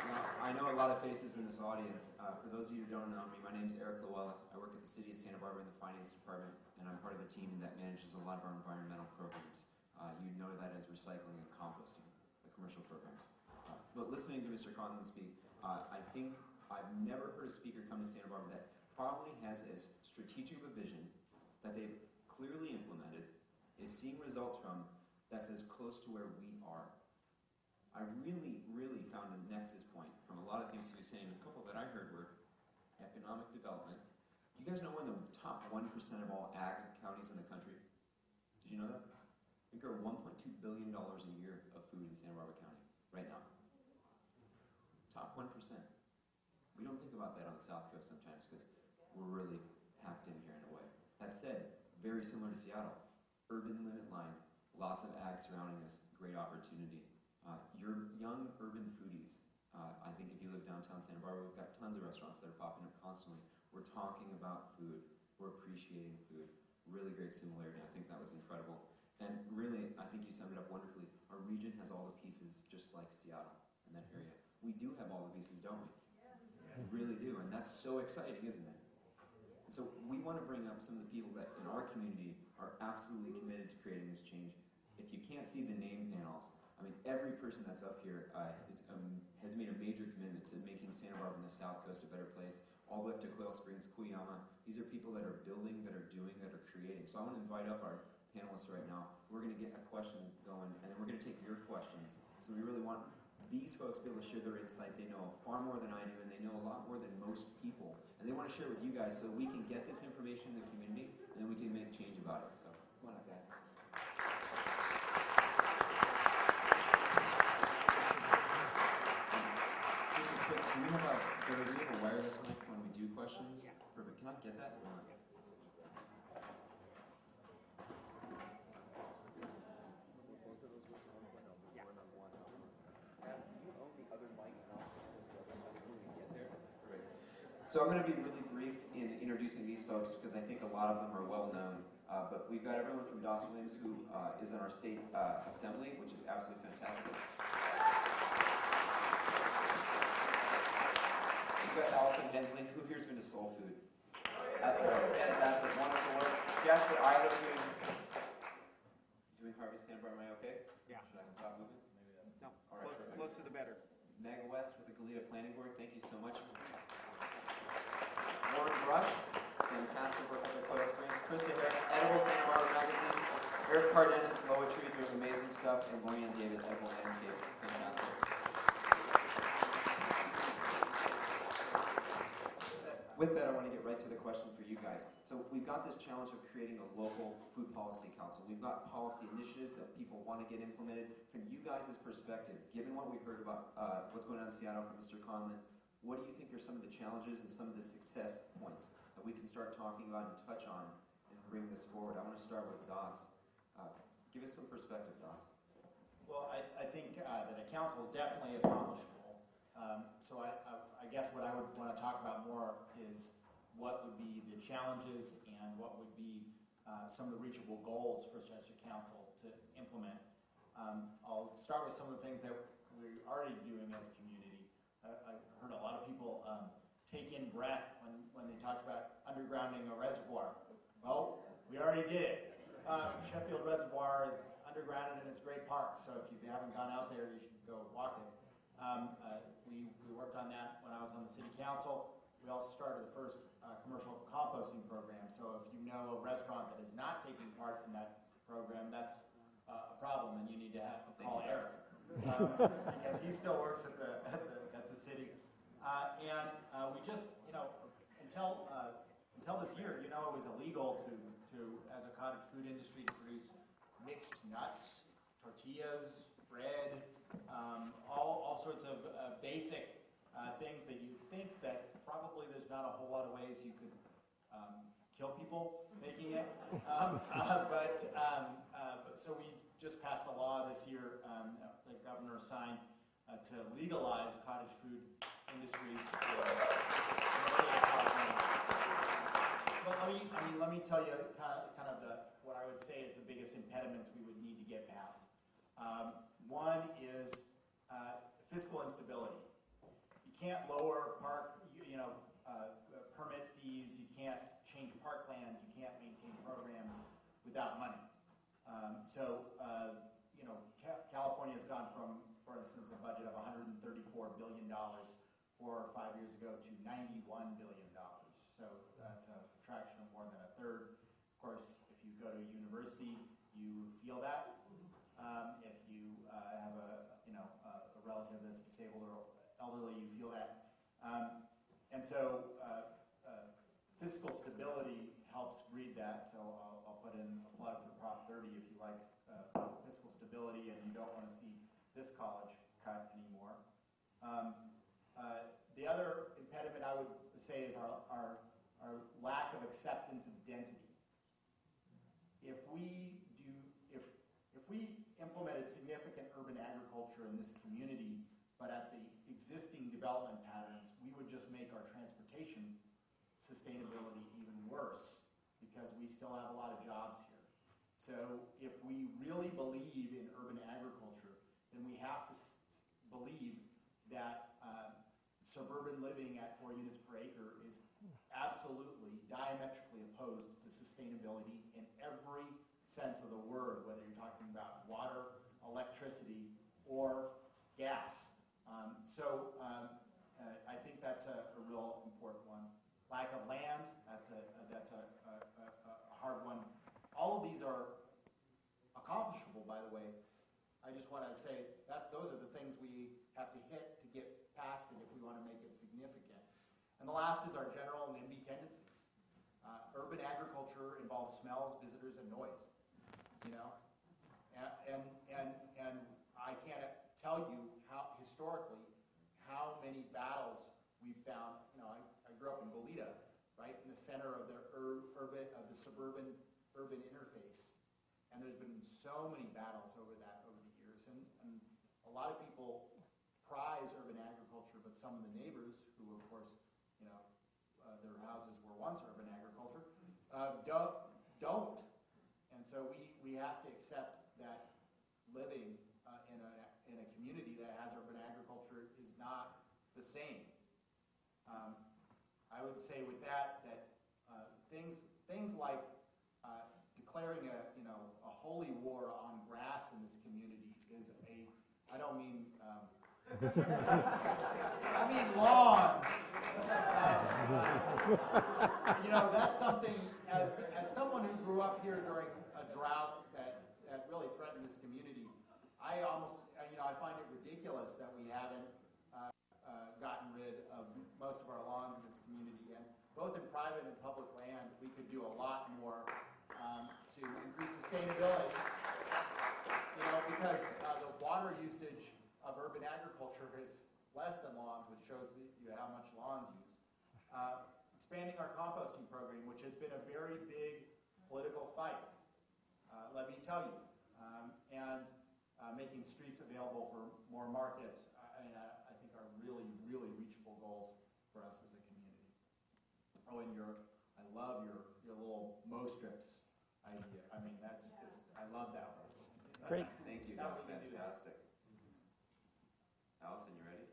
Now, I know a lot of faces in this audience. For those of you who don't know me, my name is Eric Luella. I work at the City of Santa Barbara in the Finance Department, and I'm part of the team that manages a lot of our environmental programs. you know that as recycling and composting, the commercial programs. But listening to Mr. Conlin speak, I think I've never heard a speaker come to Santa Barbara that probably has as strategic of a vision that they've clearly implemented, is seeing results from, that's as close to where we are. I really, really found a nexus point from a lot of things he was saying. A couple that I heard were economic development. You guys know we're in the top 1% of all ag counties in the country? Did you know that? We grow $1.2 billion a year of food in Santa Barbara County right now. Top 1%. We don't think about that on the South Coast sometimes because we're really packed in here in a way. That said, very similar to Seattle. Urban limit line, lots of ag surrounding us, great opportunity. Your young urban foodies, I think if you live downtown Santa Barbara, we've got tons of restaurants that are popping up constantly. We're talking about food. We're appreciating food. Really great similarity. I think that was incredible. And really, I think you summed it up wonderfully. Our region has all the pieces just like Seattle in that area. We do have all the pieces, don't we? We really do. And that's so exciting, isn't it? And so we want to bring up some of the people that in our community are absolutely committed to creating this change. If you can't see the name panels, I mean, every person that's up here has made a major commitment to making Santa Barbara and the South Coast a better place, all the way up to Quail Springs, Cuyama. These are people that are building, that are doing, that are creating. So I want to invite up our panelists right now. We're going to get a question going, and then we're going to take your questions. So we really want these folks to be able to share their insight. They know far more than I do, and they know a lot more than most people. And they want to share with you guys so we can get this information in the community, and then we can make change about it. So come on up, guys. Just a quick, do we have a wireless mic when we do questions? Yeah. Perfect. Can I get that? So I'm going to be really brief in introducing these folks because I think a lot of them are well known. But we've got everyone from Dawson Williams who is in our state assembly, which is absolutely fantastic. We've got Allison Hensley. Who here's been to Soul Food? That's right. Fantastic. Wonderful work. Jasper Eiler, who's doing Harvest Santa Barbara. Am I okay? Yeah. Should I stop moving? No. All right. Closer the better. Meg West with the Goleta Planning Board. Thank you so much. Warren Brush, fantastic work at the Quail Springs. Krista Harris, Edible Santa Barbara Magazine. Eric Cardenas, Loetry, doing amazing stuff. And William David, Edible Landscapes. Fantastic. With that, I want to get right to the question for you guys. So we've got this challenge of creating a local food policy council. We've got policy initiatives that people want to get implemented. From you guys' perspective, given what we heard about what's going on in Seattle from Mr. Conlin, what do you think are some of the challenges and some of the success points that we can start talking about and touch on and bring this forward? I want to start with Das. Give us some perspective, Das. Well, I think that a council is definitely accomplishable. So I guess what I would want to talk about more is what would be the challenges and what would be some of the reachable goals for such a council to implement. I'll start with some of the things that we're already doing as a community. I heard a lot of people take in breath when they talked about undergrounding a reservoir. Well, we already did it. Sheffield Reservoir is undergrounded and it's a great park, so if you haven't gone out there, you should go walk it. We worked on that when I was on the city council. We also started the first commercial composting program, so if you know a restaurant that is not taking part in that program, that's a problem, and you need to call Eric. Because he still works at the city. And we just, until this year, it was illegal to as a cottage food industry to produce mixed nuts, tortillas, bread, all sorts of basic things that you think that probably there's not a whole lot of ways you could kill people making it. So we just passed a law this year, the governor signed to legalize cottage food industries in the state of California. But let me tell you kind of what I would say is the biggest impediments we would need to get past. One is fiscal instability. You can't lower permit fees. You can't change parkland. You can't maintain programs without money. California has gone from, for instance, a budget of $134 billion 4 or 5 years ago to $91 billion. So that's a contraction of more than a third. Of course, if you go to a university, you feel that. If you have a relative that's disabled or elderly, you feel that. Fiscal stability helps breed that. So I'll put in a plug for Prop 30 if you like fiscal stability and you don't want to see this college cut anymore. The other impediment I would say is our lack of acceptance of density. If we implemented significant urban agriculture in this community, but at the existing development patterns, we would just make our transportation sustainability even worse because we still have a lot of jobs here. So if we really believe in urban agriculture, then we have to believe that suburban living at 4 units per acre is absolutely diametrically opposed to sustainability in every sense of the word, whether you're talking about water, electricity, or gas. I think that's a real important one. Lack of land, that's a hard one. All of these are accomplishable, by the way. I just want to say those are the things we have to hit to get past it if we want to make it significant. And the last is our general NIMBY tendencies. Urban agriculture involves smells, visitors, and noise. And I can't tell you historically how many battles we've found. I grew up in Goleta, right in the center of the suburban urban interface, and there's been so many battles over the years, and a lot of people prize urban agriculture, but some of the neighbors, who of course their houses were once urban agriculture, don't. And so we have to accept that living in a community that has urban agriculture is not the same. I would say with that things like declaring a holy war on grass in this community is I don't mean I mean lawns. That's something, as someone who grew up here during a drought that really threatened this community, I find it ridiculous that we haven't gotten rid of most of our lawns in this community. And both in private and public land, we could do a lot more to increase sustainability. Because the water usage of urban agriculture is less than lawns, which shows you how much lawns use. Expanding our composting program, which has been a very big political fight, let me tell you, and making streets available for more markets, I think are really, really reachable goals for us as a community. Oh, and I love your little Mo strips idea. That's just, I love that one. Great. Thank you. That was fantastic. Allison, you ready?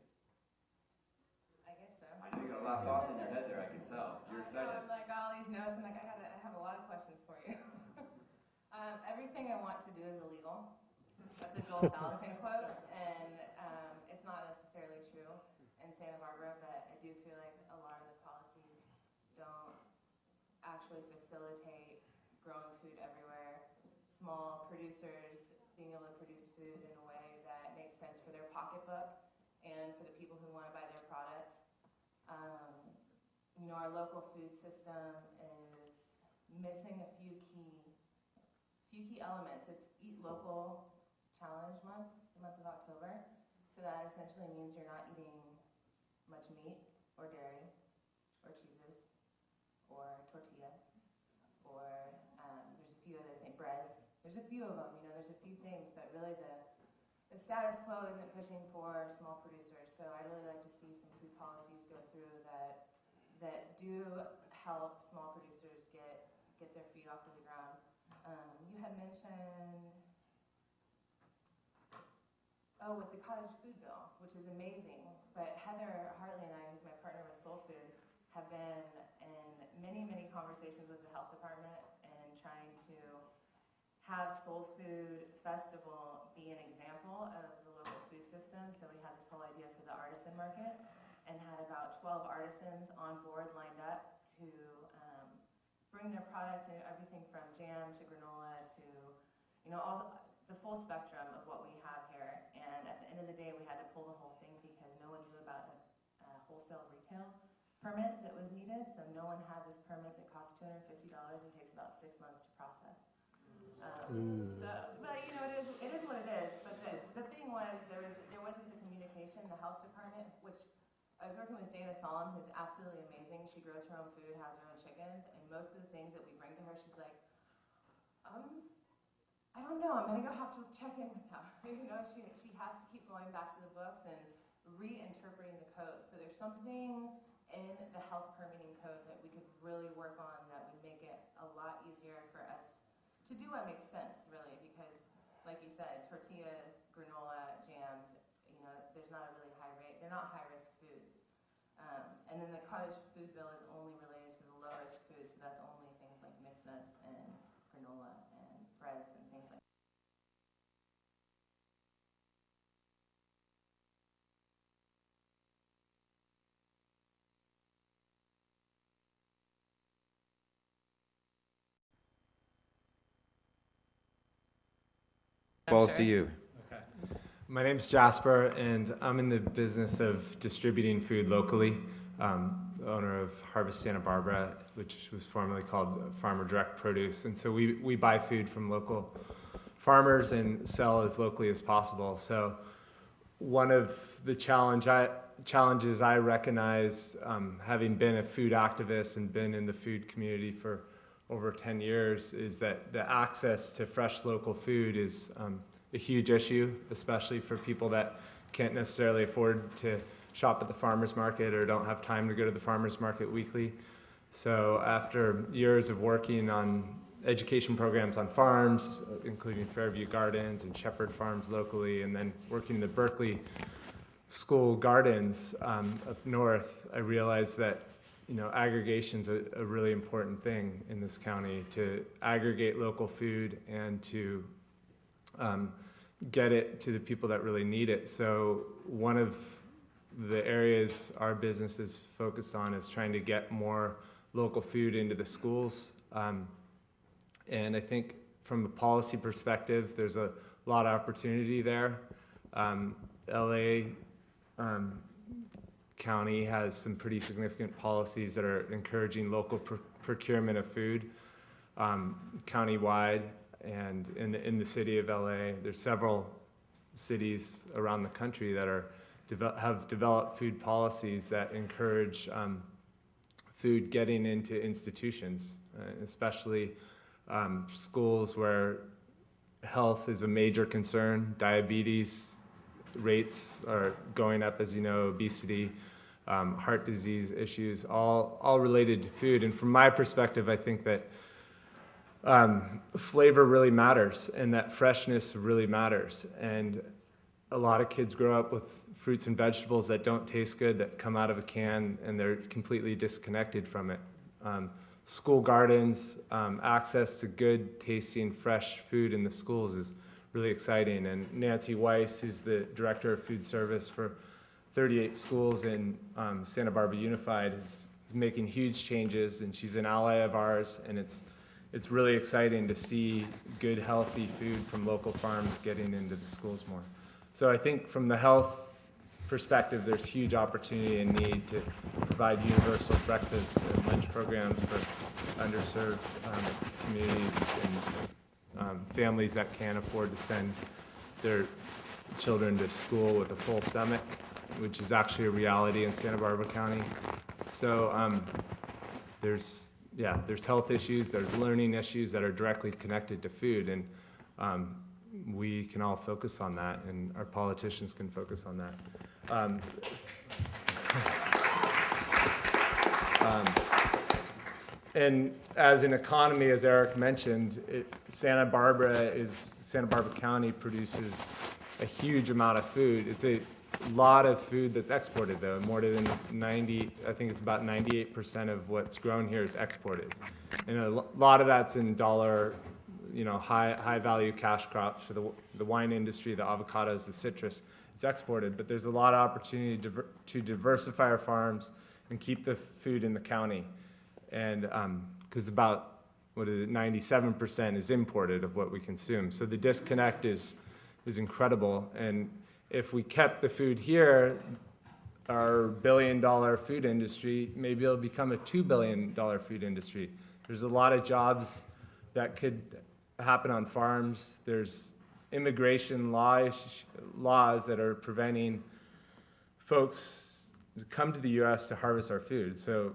I guess so. I know you got a lot of thoughts in your head there. I can tell. You're excited. I'm like all these notes. I have a lot of questions for you. Everything I want to do is illegal. That's a Joel Salatin quote, and it's not necessarily true in Santa Barbara, but I do feel like a lot of the policies don't actually facilitate growing food everywhere. Small producers being able to produce food in a way that makes sense for their pocketbook and for the people who want to buy their products. Our local food system is missing a few key elements. It's Eat Local Challenge Month, the month of October. So that essentially means you're not eating much meat or dairy or cheeses or tortillas or there's a few other things, breads. There's a few of them, there's a few things, but really the status quo isn't pushing for small producers. So I'd really like to see some food policies go through that do help small producers get their feet off of the ground. You had mentioned, with the cottage food bill, which is amazing, but Heather Hartley and I, who's my partner with Soul Food, have been in many, many conversations with the health department and trying to have Soul Food Festival be an example of the local food system. So we had this whole idea for the artisan market and had about 12 artisans on board lined up to bring their products, and everything from jam to granola to, all the full spectrum of what we have here. And at the end of the day, we had to pull the whole thing because no one knew about a wholesale retail permit that was needed. So no one had this permit that costs $250 and takes about 6 months to process. But it is what it is. But the thing was, there wasn't the communication. The health department, which I was working with Dana Solom, who's absolutely amazing. She grows her own food, has her own chickens, and most of the things that we bring to her, she's like, I don't know, I'm gonna have to check in with them. She has to keep going back to the books and reinterpreting the code. So there's something in the health permitting code that we could really work on that would make it a lot easier for us to do what makes sense, really, because like you said, tortillas, granola, jams, there's not a really high rate. They're not high-risk foods. And then the cottage food bill is only related to the low-risk foods, so that's only things like mixed nuts and granola and breads and things like that. Balls to you. Okay. My name's Jasper, and I'm in the business of distributing food locally. The owner of Harvest Santa Barbara, which was formerly called Farmer Direct Produce. And so we buy food from local farmers and sell as locally as possible. So one of the challenges I recognize, having been a food activist and been in the food community for over 10 years, is that the access to fresh local food is a huge issue, especially for people that can't necessarily afford to shop at the farmer's market or don't have time to go to the farmer's market weekly. So after years of working on education programs on farms, including Fairview Gardens and Shepherd Farms locally, and then working in the Berkeley School Gardens up north, I realized that aggregation's a really important thing in this county, to aggregate local food and to get it to the people that really need it. So one of the areas our business is focused on is trying to get more local food into the schools. And I think from a policy perspective, there's a lot of opportunity there. LA County has some pretty significant policies that are encouraging local procurement of food countywide, and in the city of LA. There's several cities around the country that have developed food policies that encourage food getting into institutions, especially schools where health is a major concern. Diabetes rates are going up, as you know, obesity, heart disease issues, all related to food. And from my perspective, I think that flavor really matters, and that freshness really matters. And a lot of kids grow up with fruits and vegetables that don't taste good, that come out of a can, and they're completely disconnected from it. School gardens, access to good tasting fresh food in the schools is really exciting. And Nancy Weiss, who's the director of food service for 38 schools in Santa Barbara Unified, is making huge changes, and she's an ally of ours, and it's really exciting to see good, healthy food from local farms getting into the schools more. So I think from the health perspective, there's huge opportunity and need to provide universal breakfast and lunch programs for underserved communities and families that can't afford to send their children to school with a full stomach, which is actually a reality in Santa Barbara County. So there's health issues, there's learning issues that are directly connected to food, and we can all focus on that, and our politicians can focus on that. And as an economy, as Eric mentioned, Santa Barbara County produces a huge amount of food. It's a lot of food that's exported, though. More than 90, I think it's about 98% of what's grown here is exported. And a lot of that's in dollar high value cash crops for the wine industry, the avocados, the citrus. It's exported, but there's a lot of opportunity to diversify our farms and keep the food in the county. And because about 97% is imported of what we consume. So the disconnect is incredible. And if we kept the food here, our $1 billion food industry, maybe it'll become a $2 billion food industry. There's a lot of jobs that could happen on farms. There's immigration laws that are preventing folks to come to the U.S. to harvest our food. So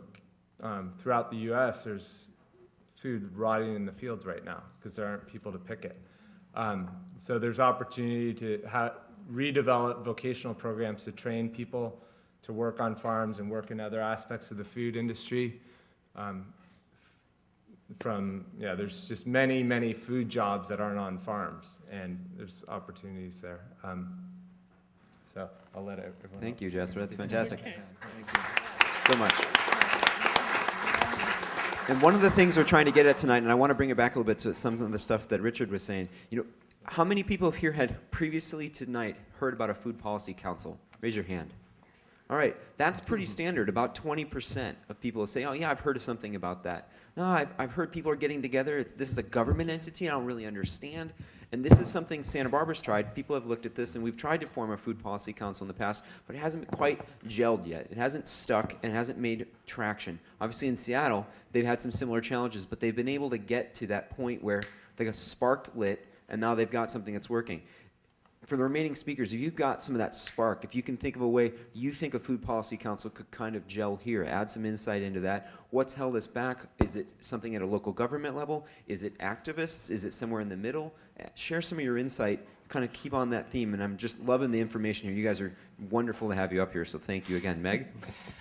throughout the U.S., there's food rotting in the fields right now because there aren't people to pick it. So there's opportunity to redevelop vocational programs to train people to work on farms and work in other aspects of the food industry. There's just many food jobs that aren't on farms, and there's opportunities there. So I'll let everyone Thank else you, Jasper. That's speak. fantastic. Thank you so much. And one of the things we're trying to get at tonight, and I want to bring it back a little bit to some of the stuff that Richard was saying. How many people here had previously tonight heard about a food policy council? Raise your hand. All right, that's pretty standard. About 20% of people will say, oh yeah, I've heard of something about that. No, I've heard people are getting together. This is a government entity. I don't really understand. And this is something Santa Barbara's tried. People have looked at this, and we've tried to form a food policy council in the past, but it hasn't quite gelled yet. It hasn't stuck, and it hasn't made traction. Obviously in Seattle, they've had some similar challenges, but they've been able to get to that point where they got a spark lit, and now they've got something that's working. For the remaining speakers, if you've got some of that spark, if you can think of a way you think a food policy council could kind of gel here, add some insight into that. What's held us back? Is it something at a local government level? Is it activists? Is it somewhere in the middle? Share some of your insight, kind of keep on that theme, and I'm just loving the information here. You guys are wonderful to have you up here, so thank you again. Meg?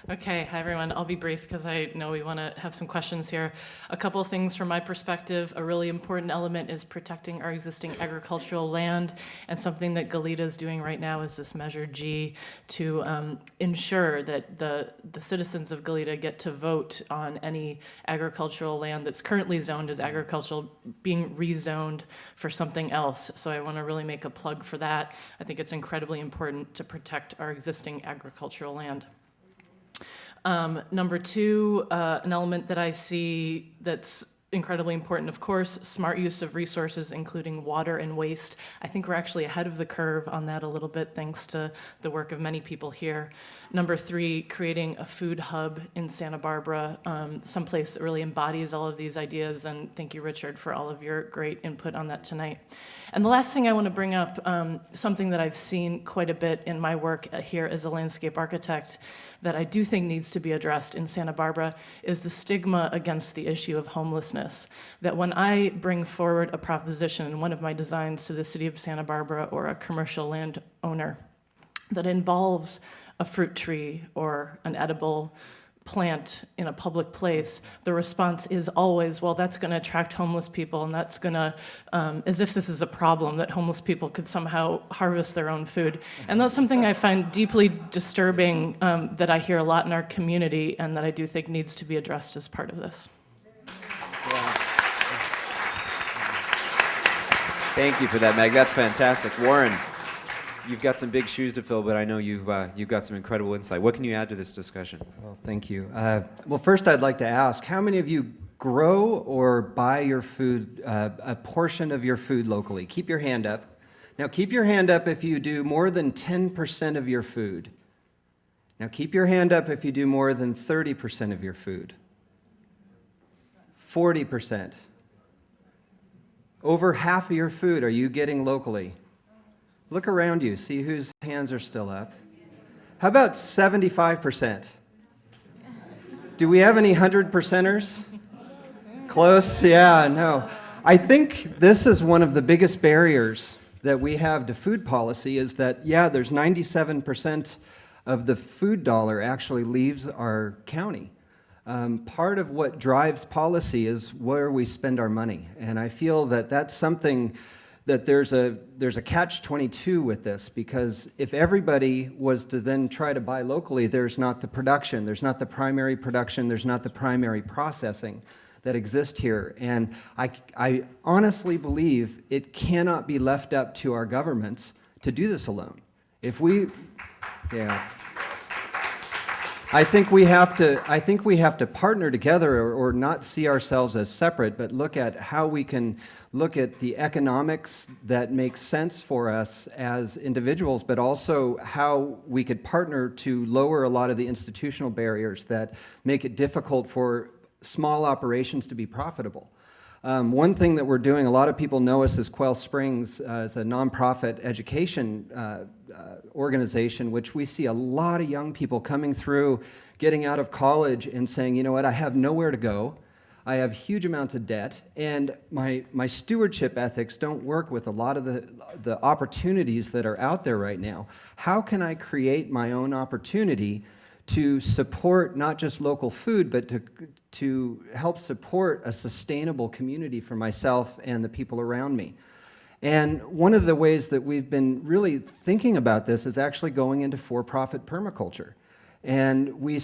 Okay, hi everyone. I'll be brief because I know we want to have some questions here. A couple of things from my perspective. A really important element is protecting our existing agricultural land, and something that Goleta is doing right now is this Measure G to ensure that the citizens of Goleta get to vote on any agricultural land that's currently zoned as agricultural being rezoned for something else. So I want to really make a plug for that. I think it's incredibly important to protect our existing agricultural land. Number two, an element that I see that's incredibly important, of course, smart use of resources, including water and waste. I think we're actually ahead of the curve on that a little bit, thanks to the work of many people here. Number three, creating a food hub in Santa Barbara, someplace that really embodies all of these ideas, and thank you, Richard, for all of your great input on that tonight. And the last thing I want to bring up, something that I've seen quite a bit in my work here as a landscape architect that I do think needs to be addressed in Santa Barbara is the stigma against the issue of homelessness. That when I bring forward a proposition in one of my designs to the city of Santa Barbara or a commercial landowner that involves a fruit tree or an edible plant in a public place, the response is always, well, that's going to attract homeless people, and that's going to, as if this is a problem, that homeless people could somehow harvest their own food. And that's something I find deeply disturbing that I hear a lot in our community, and that I do think needs to be addressed as part of this. Thank you for that, Meg. That's fantastic. Warren, you've got some big shoes to fill, but I know you've got some incredible insight. What can you add to this discussion? Well, thank you. Well, first I'd like to ask, how many of you grow or buy your food, a portion of your food locally? Keep your hand up. Now keep your hand up if you do more than 10% of your food. Now keep your hand up if you do more than 30% of your food. 40%. Over half of your food are you getting locally? Look around you, see whose hands are still up. How about 75%? Do we have any 100%ers? Close? Yeah, no. I think this is one of the biggest barriers that we have to food policy is that, yeah, there's 97% of the food dollar actually leaves our county. Part of what drives policy is where we spend our money. And I feel that that's something that there's a catch-22 with this, because if everybody was to then try to buy locally, there's not the production, there's not the primary production, there's not the primary processing that exist here. And I honestly believe it cannot be left up to our governments to do this alone. If we, yeah. I think we have to partner together or not see ourselves as separate, but look at how we can look at the economics that make sense for us as individuals, but also how we could partner to lower a lot of the institutional barriers that make it difficult for small operations to be profitable. One thing that we're doing, a lot of people know us as Quail Springs. It's a nonprofit education organization, which we see a lot of young people coming through, getting out of college and saying, you know what, I have nowhere to go. I have huge amounts of debt, and my stewardship ethics don't work with a lot of the opportunities that are out there right now. How can I create my own opportunity to support not just local food, but to help support a sustainable community for myself and the people around me? And one of the ways that we've been really thinking about this is actually going into for-profit permaculture. And we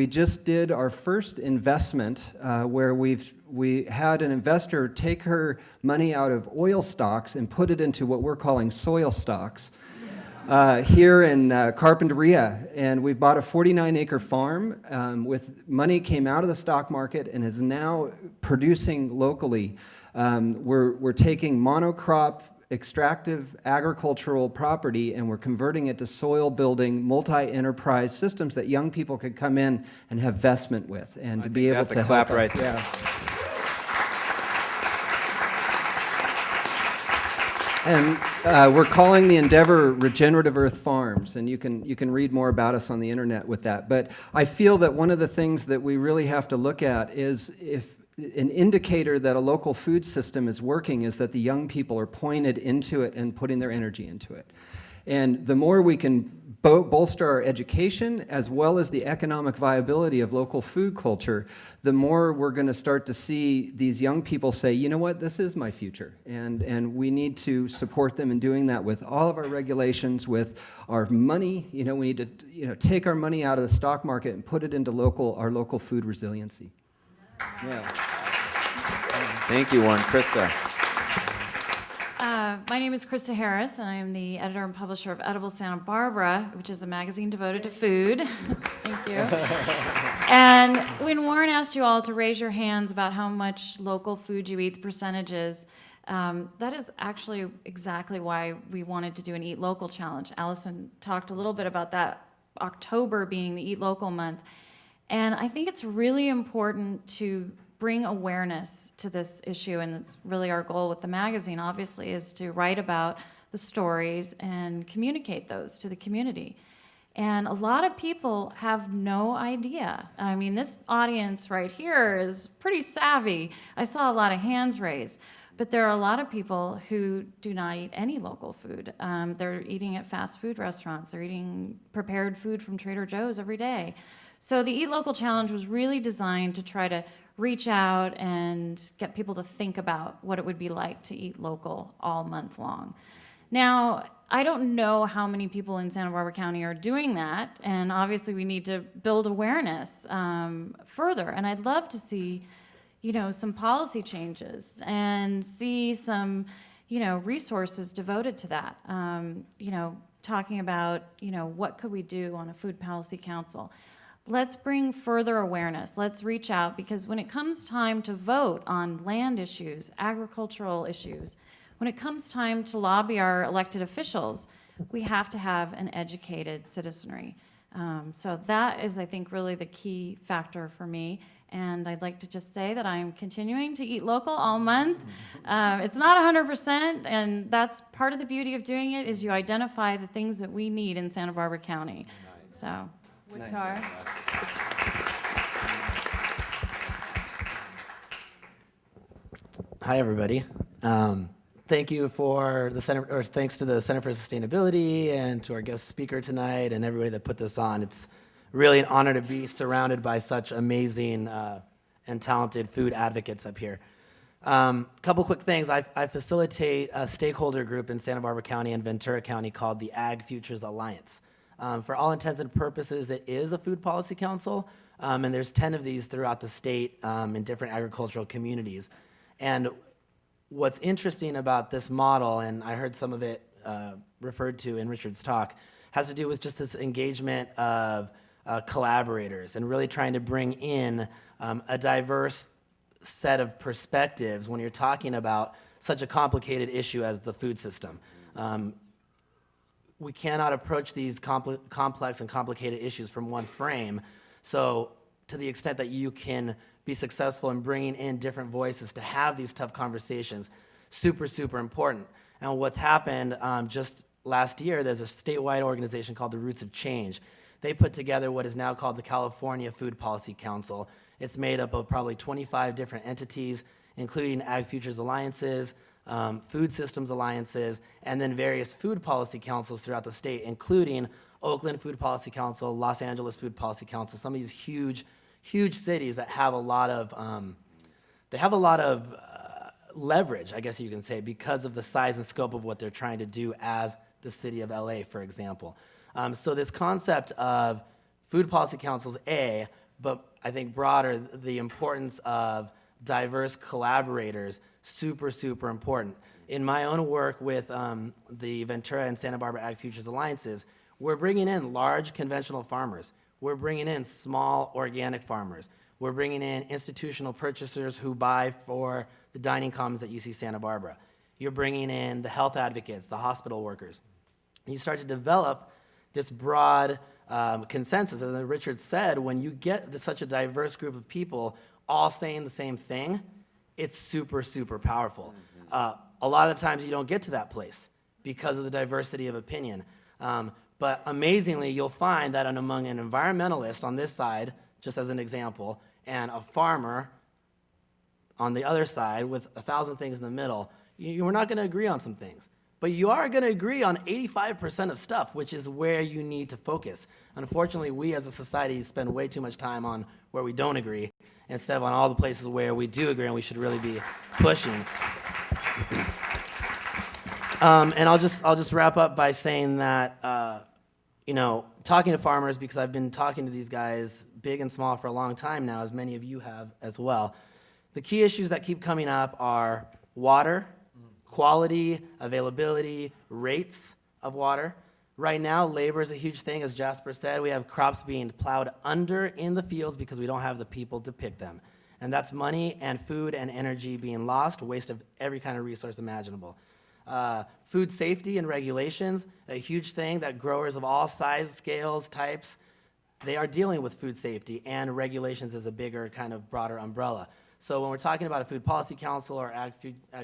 just did our first investment where we had an investor take her money out of oil stocks and put it into what we're calling soil stocks here in Carpinteria. And we've bought a 49-acre farm with money came out of the stock market and is now producing locally. We're taking monocrop extractive agricultural property and we're converting it to soil building multi-enterprise systems that young people could come in and have investment with and to be able to help clap right us. there. Yeah. And we're calling the endeavor Regenerative Earth Farms, and you can read more about us on the internet with that. But I feel that one of the things that we really have to look at is if an indicator that a local food system is working is that the young people are pointed into it and putting their energy into it. And the more we can bolster our education as well as the economic viability of local food culture, the more we're going to start to see these young people say, you know what, this is my future. And we need to support them in doing that with all of our regulations, with our money. We need to take our money out of the stock market and put it into our local food resiliency. Yeah. Thank you, Warren. Krista. My name is Krista Harris, and I am the editor and publisher of Edible Santa Barbara, which is a magazine devoted to food. Thank you. And when Warren asked you all to raise your hands about how much local food you eat, the percentages, that is actually exactly why we wanted to do an Eat Local challenge. Allison talked a little bit about that, October being the Eat Local month. And I think it's really important to bring awareness to this issue, and it's really our goal with the magazine, obviously, is to write about the stories and communicate those to the community. And a lot of people have no idea. I mean, this audience right here is pretty savvy. I saw a lot of hands raised, but there are a lot of people who do not eat any local food. They're eating at fast food restaurants. They're eating prepared food from Trader Joe's every day. So the Eat Local Challenge was really designed to try to reach out and get people to think about what it would be like to eat local all month long. Now, I don't know how many people in Santa Barbara County are doing that, and obviously we need to build awareness further. And I'd love to see, some policy changes and see some, resources devoted to that. Talking about, what could we do on a food policy council? Let's bring further awareness. Let's reach out, because when it comes time to vote on land issues, agricultural issues, when it comes time to lobby our elected officials, we have to have an educated citizenry. So that is, I think, really the key factor for me. And I'd like to just say that I'm continuing to eat local all month. It's not 100%, and that's part of the beauty of doing it, is you identify the things that we need in Santa Barbara County. Nice. So. Which are? Hi, everybody. Thank you for the Center, or thanks to the Center for Sustainability and to our guest speaker tonight and everybody that put this on. It's really an honor to be surrounded by such amazing and talented food advocates up here. Couple quick things. I facilitate a stakeholder group in Santa Barbara County and Ventura County called the Ag Futures Alliance. For all intents and purposes, it is a food policy council, And there's 10 of these throughout the state in different agricultural communities. And what's interesting about this model, and I heard some of it referred to in Richard's talk, has to do with just this engagement of collaborators and really trying to bring in a diverse set of perspectives when you're talking about such a complicated issue as the food system. We cannot approach these complex and complicated issues from one frame. So to the extent that you can be successful in bringing in different voices to have these tough conversations, super, super important. And what's happened just last year, there's a statewide organization called the Roots of Change. They put together what is now called the California Food Policy Council. It's made up of probably 25 different entities, including Ag Futures Alliances, food systems alliances, and then various food policy councils throughout the state, including Oakland Food Policy Council, Los Angeles Food Policy Council, some of these huge cities that have a lot of, leverage, I guess you can say, because of the size and scope of what they're trying to do as the city of LA, for example. So this concept of food policy councils, but I think broader, the importance of diverse collaborators, super, super important. In my own work with the Ventura and Santa Barbara Ag Futures Alliances, we're bringing in large conventional farmers. We're bringing in small organic farmers. We're bringing in institutional purchasers who buy for the dining commons at UC Santa Barbara. You're bringing in the health advocates, the hospital workers. You start to develop this broad consensus. As Richard said, when you get such a diverse group of people all saying the same thing, it's super, super powerful. A lot of times you don't get to that place because of the diversity of opinion. But amazingly, you'll find that among an environmentalist on this side, just as an example, and a farmer on the other side with 1,000 things in the middle, you're not going to agree on some things. But you are going to agree on 85% of stuff, which is where you need to focus. Unfortunately, we as a society spend way too much time on where we don't agree instead of on all the places where we do agree and we should really be pushing. And I'll just wrap up by saying that, talking to farmers, because I've been talking to these guys, big and small, for a long time now, as many of you have as well. The key issues that keep coming up are water, quality, availability, rates of water. Right now, labor is a huge thing, as Jasper said. We have crops being plowed under in the fields because we don't have the people to pick them. And that's money and food and energy being lost, waste of every kind of resource imaginable. Food safety and regulations, a huge thing that growers of all sizes, scales, types, they are dealing with food safety, and regulations is a bigger kind of broader umbrella. So when we're talking about a food policy council or Ag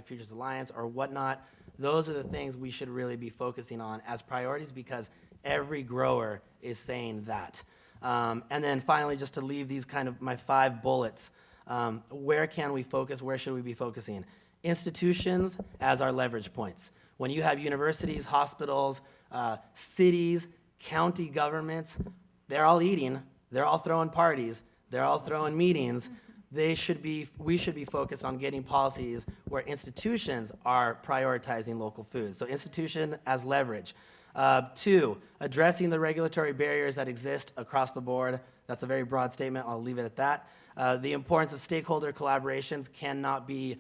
Futures Alliance or whatnot, those are the things we should really be focusing on as priorities, because every grower is saying that. And then finally, just to leave these kind of my 5 bullets, where can we focus? Where should we be focusing? Institutions as our leverage points. When you have universities, hospitals, cities, county governments, they're all eating, they're all throwing parties, they're all throwing meetings. We should be focused on getting policies where institutions are prioritizing local food. So institution as leverage. 2, addressing the regulatory barriers that exist across the board. That's a very broad statement. I'll leave it at that. The importance of stakeholder collaborations cannot be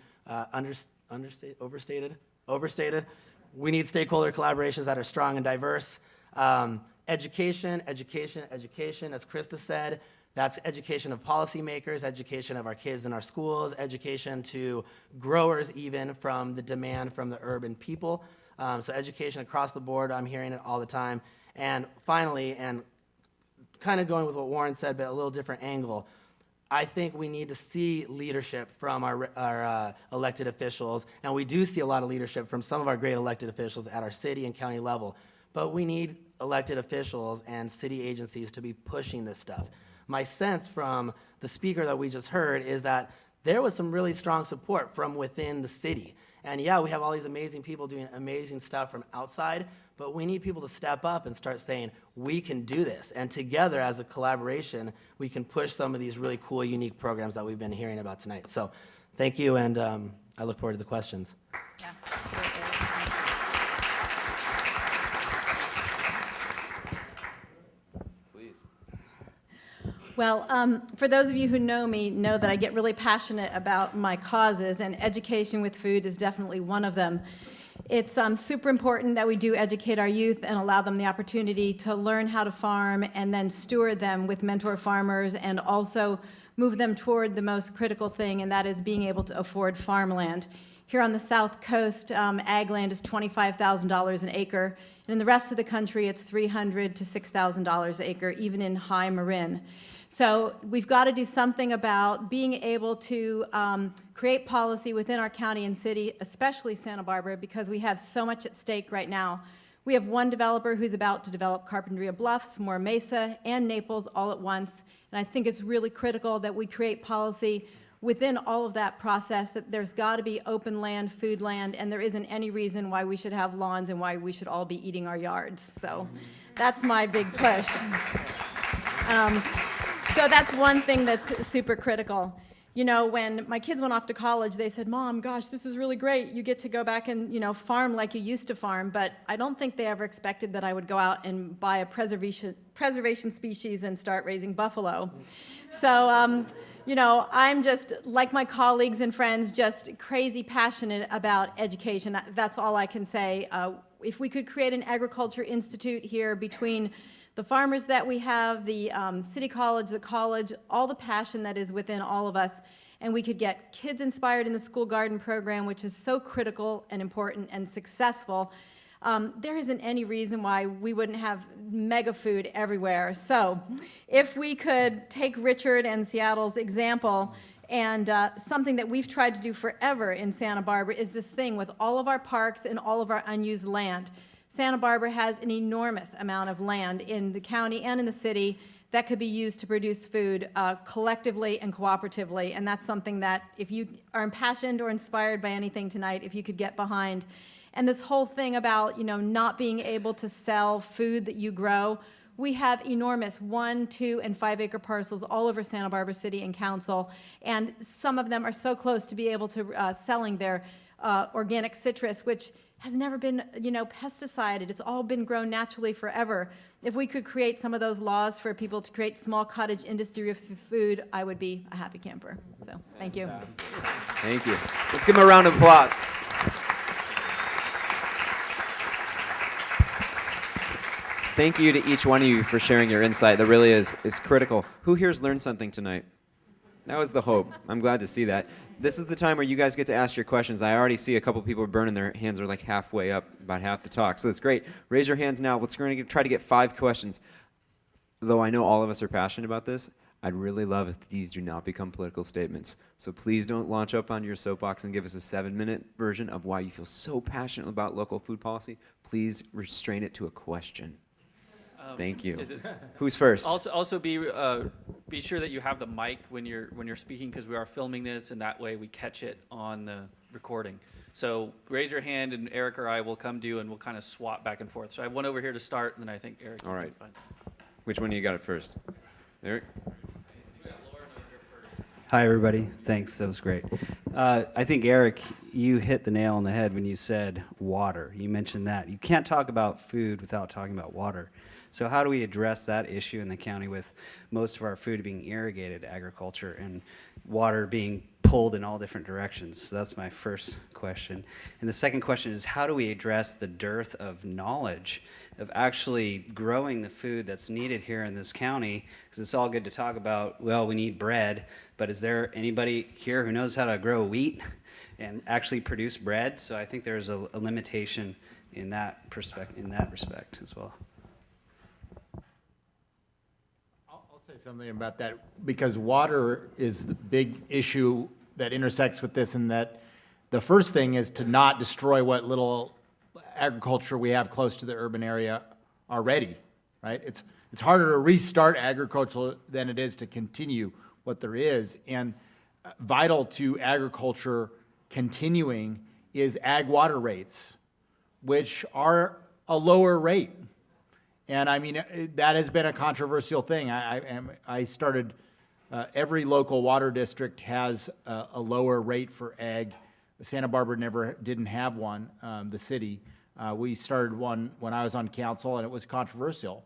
overstated. We need stakeholder collaborations that are strong and diverse. Education, as Krista said. That's education of policymakers, education of our kids in our schools, education to growers even from the demand from the urban people. So education across the board, I'm hearing it all the time. And finally, and kind of going with what Warren said, but a little different angle, I think we need to see leadership from our elected officials, and we do see a lot of leadership from some of our great elected officials at our city and county level. But we need elected officials and city agencies to be pushing this stuff. My sense from the speaker that we just heard is that there was some really strong support from within the city. And yeah, we have all these amazing people doing amazing stuff from outside, but we need people to step up and start saying, we can do this. And together, as a collaboration, we can push some of these really cool, unique programs that we've been hearing about tonight. So thank you, and I look forward to the questions. Yeah. Well, for those of you who know me, know that I get really passionate about my causes, and education with food is definitely one of them. It's super important that we do educate our youth and allow them the opportunity to learn how to farm and then steward them with mentor farmers, and also move them toward the most critical thing, and that is being able to afford farmland. Here on the South Coast, ag land is $25,000 an acre, and in the rest of the country, it's $300,000 to $6,000 an acre, even in high Marin. So we've got to do something about being able to create policy within our county and city, especially Santa Barbara, because we have so much at stake right now. We have one developer who's about to develop Carpinteria Bluffs, More Mesa, and Naples all at once, and I think it's really critical that we create policy within all of that process, that there's got to be open land, food land, and there isn't any reason why we should have lawns and why we should all be eating our yards. So that's my big push. So that's one thing that's super critical. You know, when my kids went off to college, they said, "Mom, gosh, this is really great. You get to go back and, you know, farm like you used to farm." But I don't think they ever expected that I would go out and buy a preservation species and start raising buffalo. So, you know, I'm just, like my colleagues and friends, just crazy passionate about education. That's all I can say. If we could create an agriculture institute here between the farmers that we have, the city college, the college, all the passion that is within all of us, and we could get kids inspired in the school garden program, which is so critical and important and successful, there isn't any reason why we wouldn't have mega food everywhere. So if we could take Richard and Seattle's example, and something that we've tried to do forever in Santa Barbara is this thing with all of our parks and all of our unused land. Santa Barbara has an enormous amount of land in the county and in the city that could be used to produce food collectively and cooperatively, and that's something that if you are impassioned or inspired by anything tonight, if you could get behind. And this whole thing about, you know, not being able to sell food that you grow, we have enormous 1, 2, and 5 acre parcels all over Santa Barbara City and Council, and some of them are so close to be able to selling their organic citrus, which has never been, you know, pesticided. It's all been grown naturally forever. If we could create some of those laws for people to create small cottage industry of food, I would be a happy camper. So, thank you. Thank you. Let's give him a round of applause. Thank you to each one of you for sharing your insight. That really is critical. Who here's learned something tonight? That was the hope. I'm glad to see that. This is the time where you guys get to ask your questions. I already see a couple people burning their hands are like halfway up, about half the talk. So it's great. Raise your hands now. We're going to try to get 5 questions. Though I know all of us are passionate about this, I'd really love if these do not become political statements. So please don't launch up on your soapbox and give us a 7-minute version of why you feel so passionate about local food policy. Please restrain it to a question. Thank you. Who's first? Also be sure that you have the mic when you're speaking, because we are filming this, and that way we catch it on the recording. So raise your hand, and Eric or I will come to you, and we'll kind of swap back and forth. So I have one over here to start, and then I think Eric. All right. Which one of you got it first? Eric? Hi, everybody. Thanks. That was great. I think, Eric, you hit the nail on the head when you said water. You mentioned that. You can't talk about food without talking about water. So how do we address that issue in the county with most of our food being irrigated agriculture and water being pulled in all different directions? So that's my first question. And the second question is, how do we address the dearth of knowledge of actually growing the food that's needed here in this county? Because it's all good to talk about, well, we need bread, but is there anybody here who knows how to grow wheat and actually produce bread? So I think there's a limitation in that respect as well. Say something about that, because water is the big issue that intersects with this, and that the first thing is to not destroy what little agriculture we have close to the urban area already, right? It's harder to restart agriculture than it is to continue what there is, and vital to agriculture continuing is ag water rates, which are a lower rate. And I mean, that has been a controversial thing. I started, every local water district has a lower rate for ag. Santa Barbara didn't have one, the city. We started one when I was on council, and it was controversial.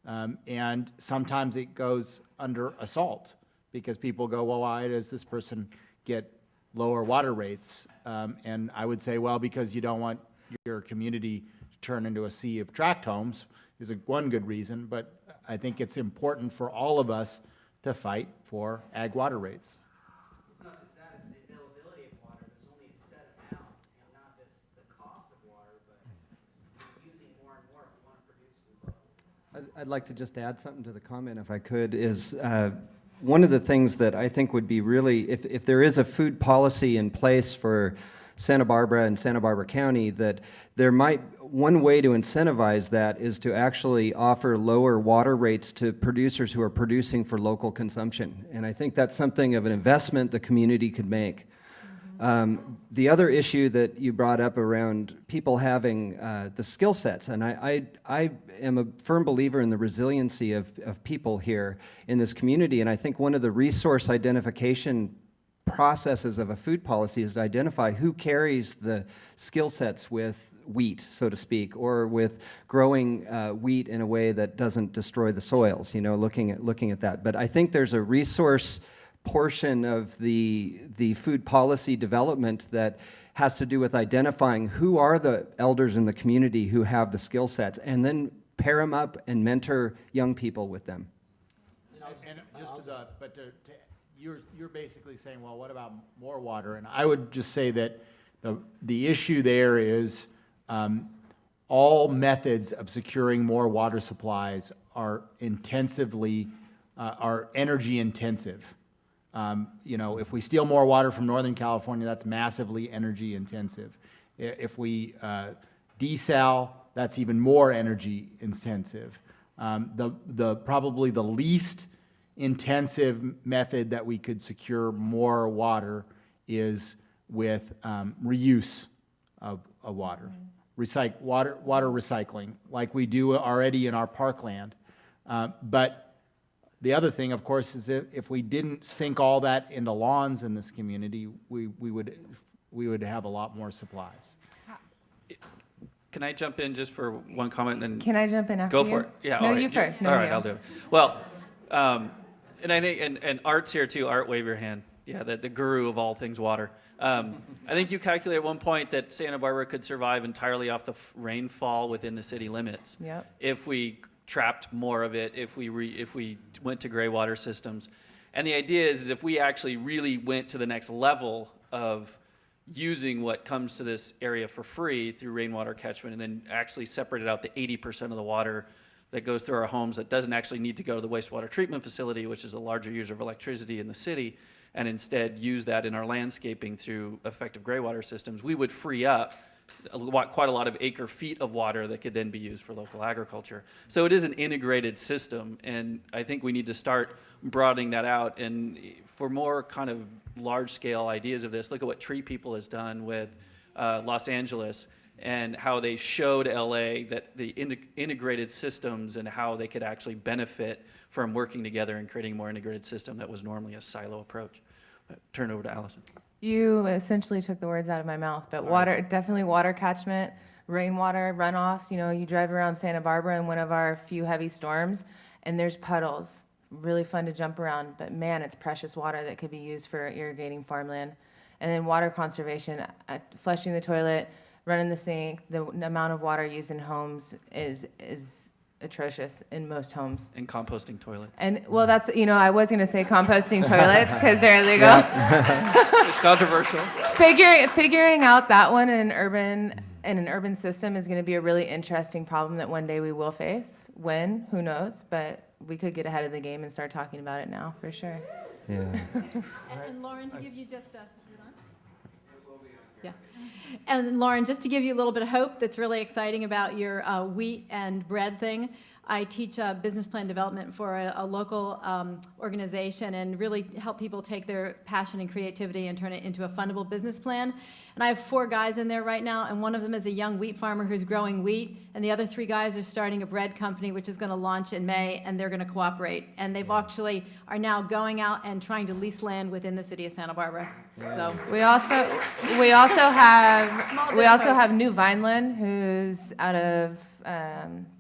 And sometimes it goes under assault because people go, well, why does this person get lower water rates? And I would say, well, because you don't want your community to turn into a sea of tract homes is one good reason, but I think it's important for all of us to fight for ag water rates. It's not just that, it's the availability of water. There's only a set amount, and not just the cost of water, but using more and more if you want to produce food. I'd like to just add something to the comment, if I could, is one of the things that I think would be really, if there is a food policy in place for Santa Barbara and Santa Barbara County, that there might, one way to incentivize that is to actually offer lower water rates to producers who are producing for local consumption. And I think that's something of an investment the community could make. The other issue that you brought up around people having the skill sets, and I am a firm believer in the resiliency of people here in this community, and I think one of the resource identification processes of a food policy is to identify who carries the skill sets with wheat, so to speak, or with growing wheat in a way that doesn't destroy the soils, looking at that. But I think there's a resource portion of the food policy development that has to do with identifying who are the elders in the community who have the skill sets, and then pair them up and mentor young people with them. And just you're basically saying, well, what about more water? And I would just say that the issue there is all methods of securing more water supplies are energy intensive. If we steal more water from Northern California, that's massively energy intensive. If we desal, that's even more energy intensive. Probably the least intensive method that we could secure more water is with reuse of water. Water recycling, like we do already in our parkland. But the other thing, of course, is if we didn't sink all that into lawns in this community, we would have a lot more supplies. Can I jump in just for one comment? And Can I jump in after go you? for it. Yeah. No, all right. you first. No, all right, you. I'll do it. Well, and I think, and Art's here too. Art, wave your hand. Yeah, the guru of all things water. I think you calculated at one point that Santa Barbara could survive entirely off the rainfall within the city limits. Yep. If we trapped more of it, if we went to gray water systems. And the idea is if we actually really went to the next level of using what comes to this area for free through rainwater catchment and then actually separated out the 80% of the water that goes through our homes that doesn't actually need to go to the wastewater treatment facility, which is a larger user of electricity in the city, and instead use that in our landscaping through effective gray water systems, we would free up quite a lot of acre feet of water that could then be used for local agriculture. So it is an integrated system, and I think we need to start broadening that out. And for more kind of large-scale ideas of this, look at what Tree People has done with Los Angeles and how they showed LA that the integrated systems and how they could actually benefit from working together and creating a more integrated system that was normally a silo approach. Turn over to Allison. You essentially took the words out of my mouth, but definitely water catchment, rainwater runoffs. You drive around Santa Barbara in one of our few heavy storms, and there's puddles. Really fun to jump around, but man, it's precious water that could be used for irrigating farmland. And then water conservation, flushing the toilet, running the sink. The amount of water used in homes is atrocious in most homes. And composting toilets. And well, that's I was going to say composting toilets because they're illegal. It's controversial. Figuring out that one in an urban system is going to be a really interesting problem that one day we will face. When, who knows? But we could get ahead of the game and start talking about it now for sure. Yeah. And Lauren, to give you just a... Yeah. And Lauren, just to give you a little bit of hope that's really exciting about your wheat and bread thing, I teach business plan development for a local organization and really help people take their passion and creativity and turn it into a fundable business plan. And I have 4 guys in there right now, and one of them is a young wheat farmer who's growing wheat, and the other 3 guys are starting a bread company which is going to launch in May, and they're going to cooperate. And they've actually are now going out and trying to lease land within the city of Santa Barbara. So we also have New Vineland, who's out of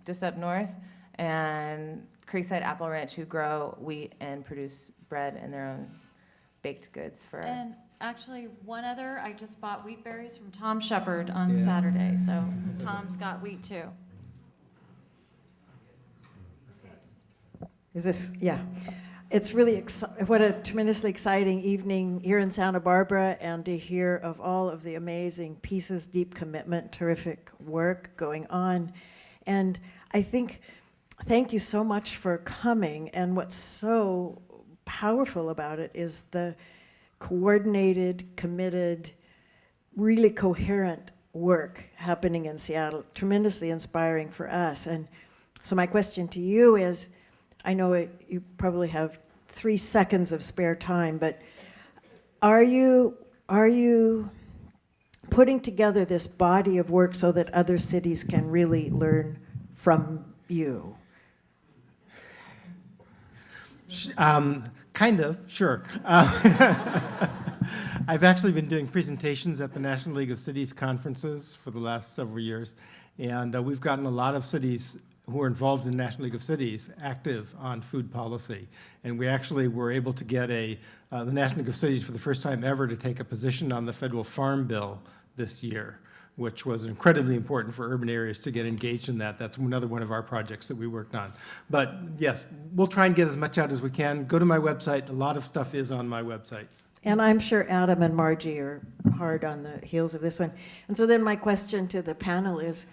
just up north. and Creekside Apple Ranch, who grow wheat and produce bread and their own baked goods for. And actually, one other, I just bought wheat berries from Tom Shepard on Saturday, so Tom's got wheat too. Is this, yeah. It's really, what a tremendously exciting evening here in Santa Barbara, and to hear of all of the amazing pieces, deep commitment, terrific work going on. And I think, thank you so much for coming, and what's so powerful about it is the coordinated, committed, really coherent work happening in Seattle, tremendously inspiring for us. And so my question to you is, I know you probably have 3 seconds of spare time, but are you putting together this body of work so that other cities can really learn from you? Kind of, sure. I've actually been doing presentations at the National League of Cities conferences for the last several years, and we've gotten a lot of cities who are involved in National League of Cities active on food policy. And we actually were able to get the National League of Cities for the first time ever to take a position on the federal farm bill this year, which was incredibly important for urban areas to get engaged in that. That's another one of our projects that we worked on. But yes, we'll try and get as much out as we can. Go to my website. A lot of stuff is on my website. And I'm sure Adam and Margie are hard on the heels of this one. And so then my question to the panel is,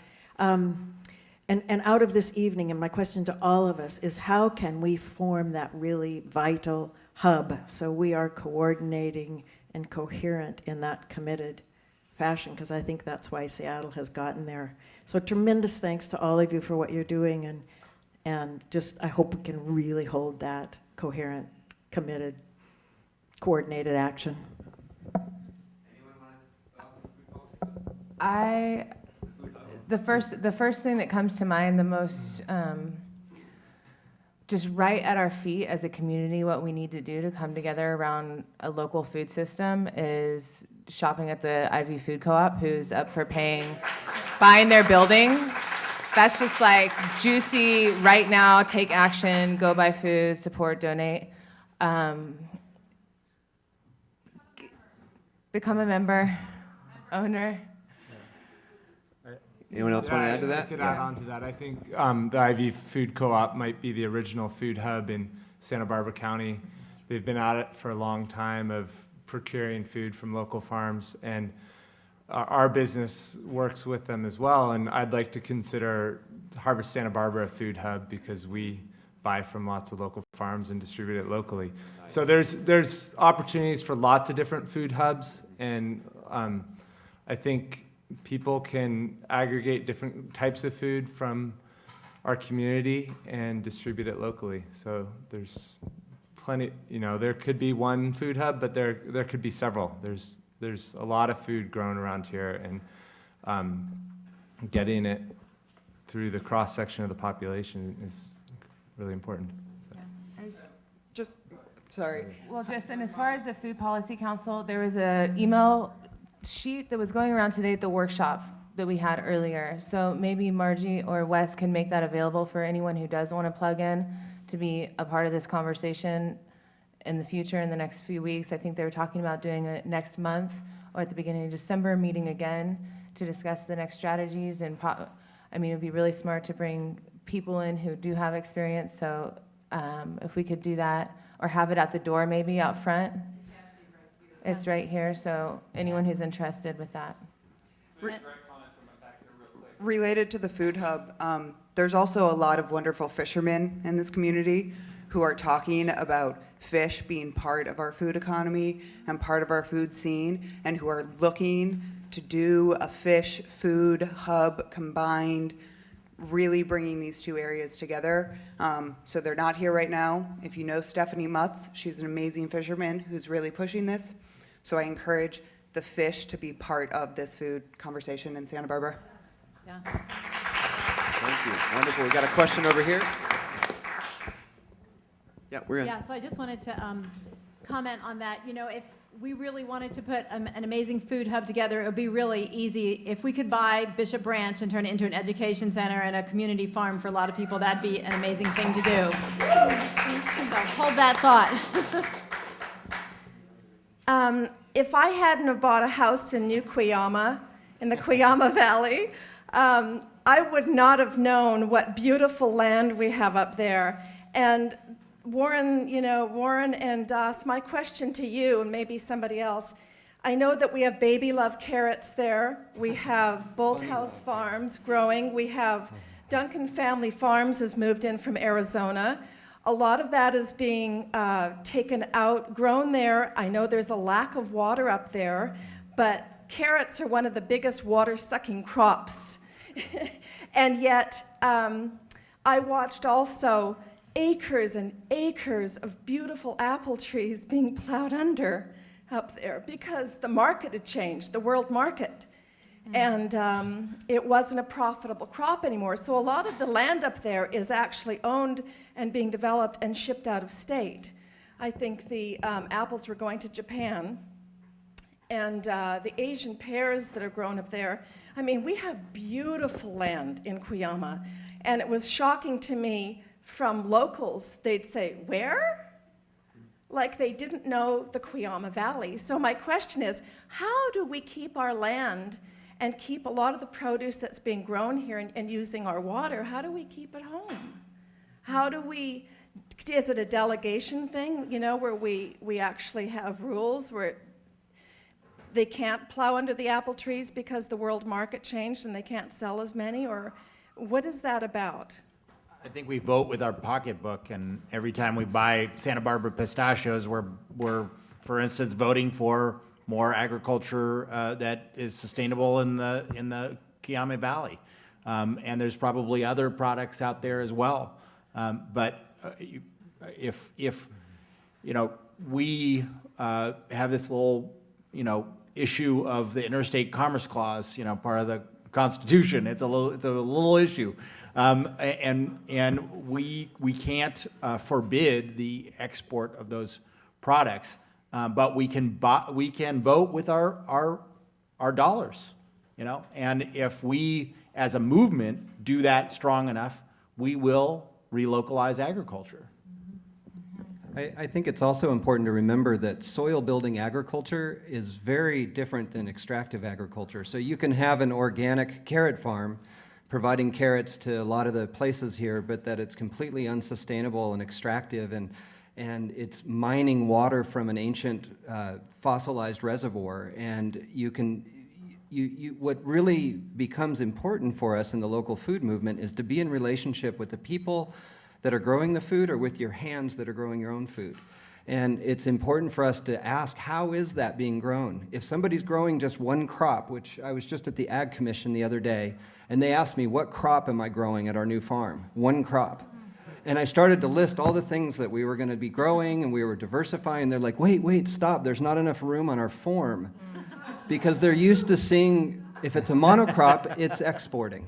and out of this evening, and my question to all of us is, how can we form that really vital hub so we are coordinating and coherent in that committed fashion? Because I think that's why Seattle has gotten there. So tremendous thanks to all of you for what you're doing, and just I hope we can really hold that coherent, committed, coordinated action. The first thing that comes to mind, the most, just right at our feet as a community, what we need to do to come together around a local food system is shopping at the Ivy Food Co-op, who's up for buying their building. That's just like juicy, right now, take action, go buy food, support, donate. Become a member, owner. Anyone else want to add to that? I could add on to that. I think the Ivy Food Co-op might be the original food hub in Santa Barbara County. They've been at it for a long time of procuring food from local farms, and our business works with them as well. And I'd like to consider Harvest Santa Barbara a food hub because we buy from lots of local farms and distribute it locally. Nice. So there's opportunities for lots of different food hubs, and I think people can aggregate different types of food from our community and distribute it locally. So there's plenty, there could be one food hub, but there could be several. There's a lot of food grown around here, and getting it through the cross-section of the population is really important. So. Sorry. Well, and as far as the Food Policy Council, there was an email sheet that was going around today at the workshop that we had earlier. So maybe Margie or Wes can make that available for anyone who does want to plug in to be a part of this conversation in the future, in the next few weeks. I think they were talking about doing it next month or at the beginning of December, meeting again to discuss the next strategies. And it'd be really smart to bring people in who do have experience. So if we could do that, or have it at the door maybe out front. It's right here, so anyone who's interested with that. Related to the food hub, there's also a lot of wonderful fishermen in this community who are talking about fish being part of our food economy and part of our food scene, and who are looking to do a fish food hub combined, really bringing these two areas together. So they're not here right now. If you know Stephanie Mutz, she's an amazing fisherman who's really pushing this. So I encourage the fish to be part of this food conversation in Santa Barbara. Yeah. Thank you. Wonderful. We got a question over here. Yeah, we're in. Yeah, so I just wanted to comment on that. we really wanted to put an amazing food hub together. It would be really easy. If we could buy Bishop Branch and turn it into an education center and a community farm for a lot of people, that'd be an amazing thing to do. So hold that thought. If I hadn't have bought a house in New Cuyama, in the Cuyama Valley, I would not have known what beautiful land we have up there. And Warren, Warren and Das, my question to you, and maybe somebody else, I know that we have Baby Love carrots there. We have Bolt House Farms growing. We have Duncan Family Farms has moved in from Arizona. A lot of that is being taken out, grown there. I know there's a lack of water up there, but carrots are one of the biggest water-sucking crops. And yet, I watched also acres and acres of beautiful apple trees being plowed under up there because the market had changed, the world market. And it wasn't a profitable crop anymore. So a lot of the land up there is actually owned and being developed and shipped out of state. I think the apples were going to Japan. And the Asian pears that are grown up there. I mean, we have beautiful land in Cuyama. And it was shocking to me from locals. They'd say, where? Like they didn't know the Cuyama Valley. So my question is, how do we keep our land and keep a lot of the produce that's being grown here and using our water, how do we keep it home? How do we, is it a delegation thing, where we actually have rules where they can't plow under the apple trees because the world market changed and they can't sell as many, or what is that about? I think we vote with our pocketbook, and every time we buy Santa Barbara pistachios, we're for instance, voting for more agriculture that is sustainable in the Cuyama Valley. And there's probably other products out there as well. But if we have this little, issue of the Interstate Commerce Clause, part of the Constitution, it's a little issue. And we can't forbid the export of those products, but we can vote with our dollars, and if we as a movement do that strong enough, we will relocalize agriculture. I think it's also important to remember that soil building agriculture is very different than extractive agriculture. So you can have an organic carrot farm providing carrots to a lot of the places here, but that it's completely unsustainable and extractive, and it's mining water from an ancient fossilized reservoir. And what really becomes important for us in the local food movement is to be in relationship with the people that are growing the food or with your hands that are growing your own food. And it's important for us to ask, how is that being grown? If somebody's growing just one crop, which I was just at the Ag Commission the other day, and they asked me, what crop am I growing at our new farm? One crop. And I started to list all the things that we were going to be growing, and we were diversifying. They're like, wait, stop. There's not enough room on our farm. Because they're used to seeing, if it's a monocrop, it's exporting.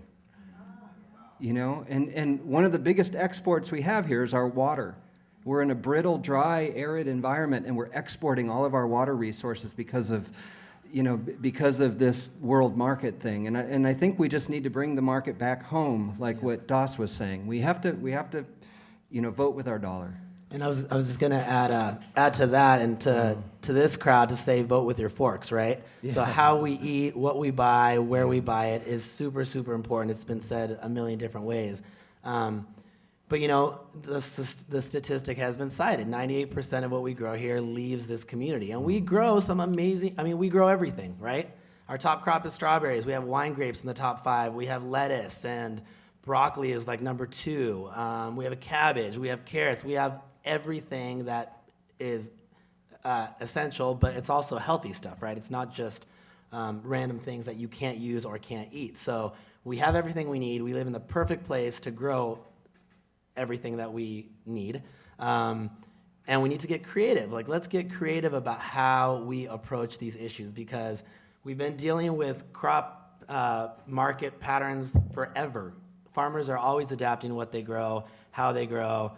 And one of the biggest exports we have here is our water. We're in a brittle, dry, arid environment, and we're exporting all of our water resources because of this world market thing. And I think we just need to bring the market back home, like what Das was saying. We have to vote with our dollar. And I was just gonna add to that and to this crowd to say vote with your forks, right? Yeah. So how we eat, what we buy, where we buy it is super, super important. It's been said a million different ways. But the statistic has been cited. 98% of what we grow here leaves this community. And we grow we grow everything, right? Our top crop is strawberries. We have wine grapes in the top 5. We have lettuce, and broccoli is like number 2. We have a cabbage, we have carrots, we have everything that is essential, but it's also healthy stuff, right? It's not just random things that you can't use or can't eat. So we have everything we need. We live in the perfect place to grow everything that we need. And we need to get creative. Let's get creative about how we approach these issues, because we've been dealing with crop market patterns forever. Farmers are always adapting what they grow, how they grow.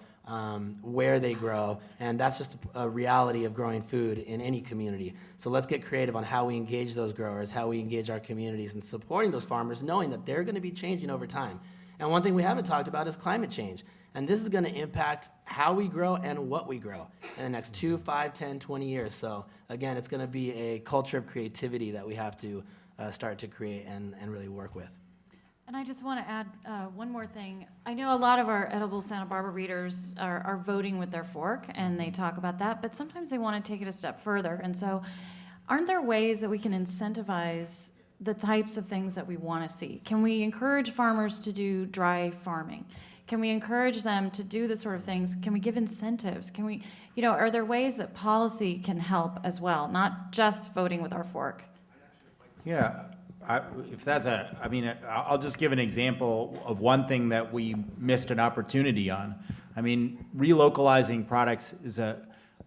where they grow, and that's just a reality of growing food in any community. So let's get creative on how we engage those growers, how we engage our communities, and supporting those farmers, knowing that they're going to be changing over time. And one thing we haven't talked about is climate change. And this is going to impact how we grow and what we grow in the next 2, 5, 10, 20 years. So again, it's going to be a culture of creativity that we have to start to create and really work with. And I just want to add one more thing. I know a lot of our Edible Santa Barbara readers are voting with their fork, and they talk about that, but sometimes they want to take it a step further. And so aren't there ways that we can incentivize the types of things that we want to see? Can we encourage farmers to do dry farming? Can we encourage them to do the sort of things? Can we give incentives? Can we, are there ways that policy can help as well, not just voting with our fork? Yeah, I'll just give an example of one thing that we missed an opportunity on. I mean, relocalizing products is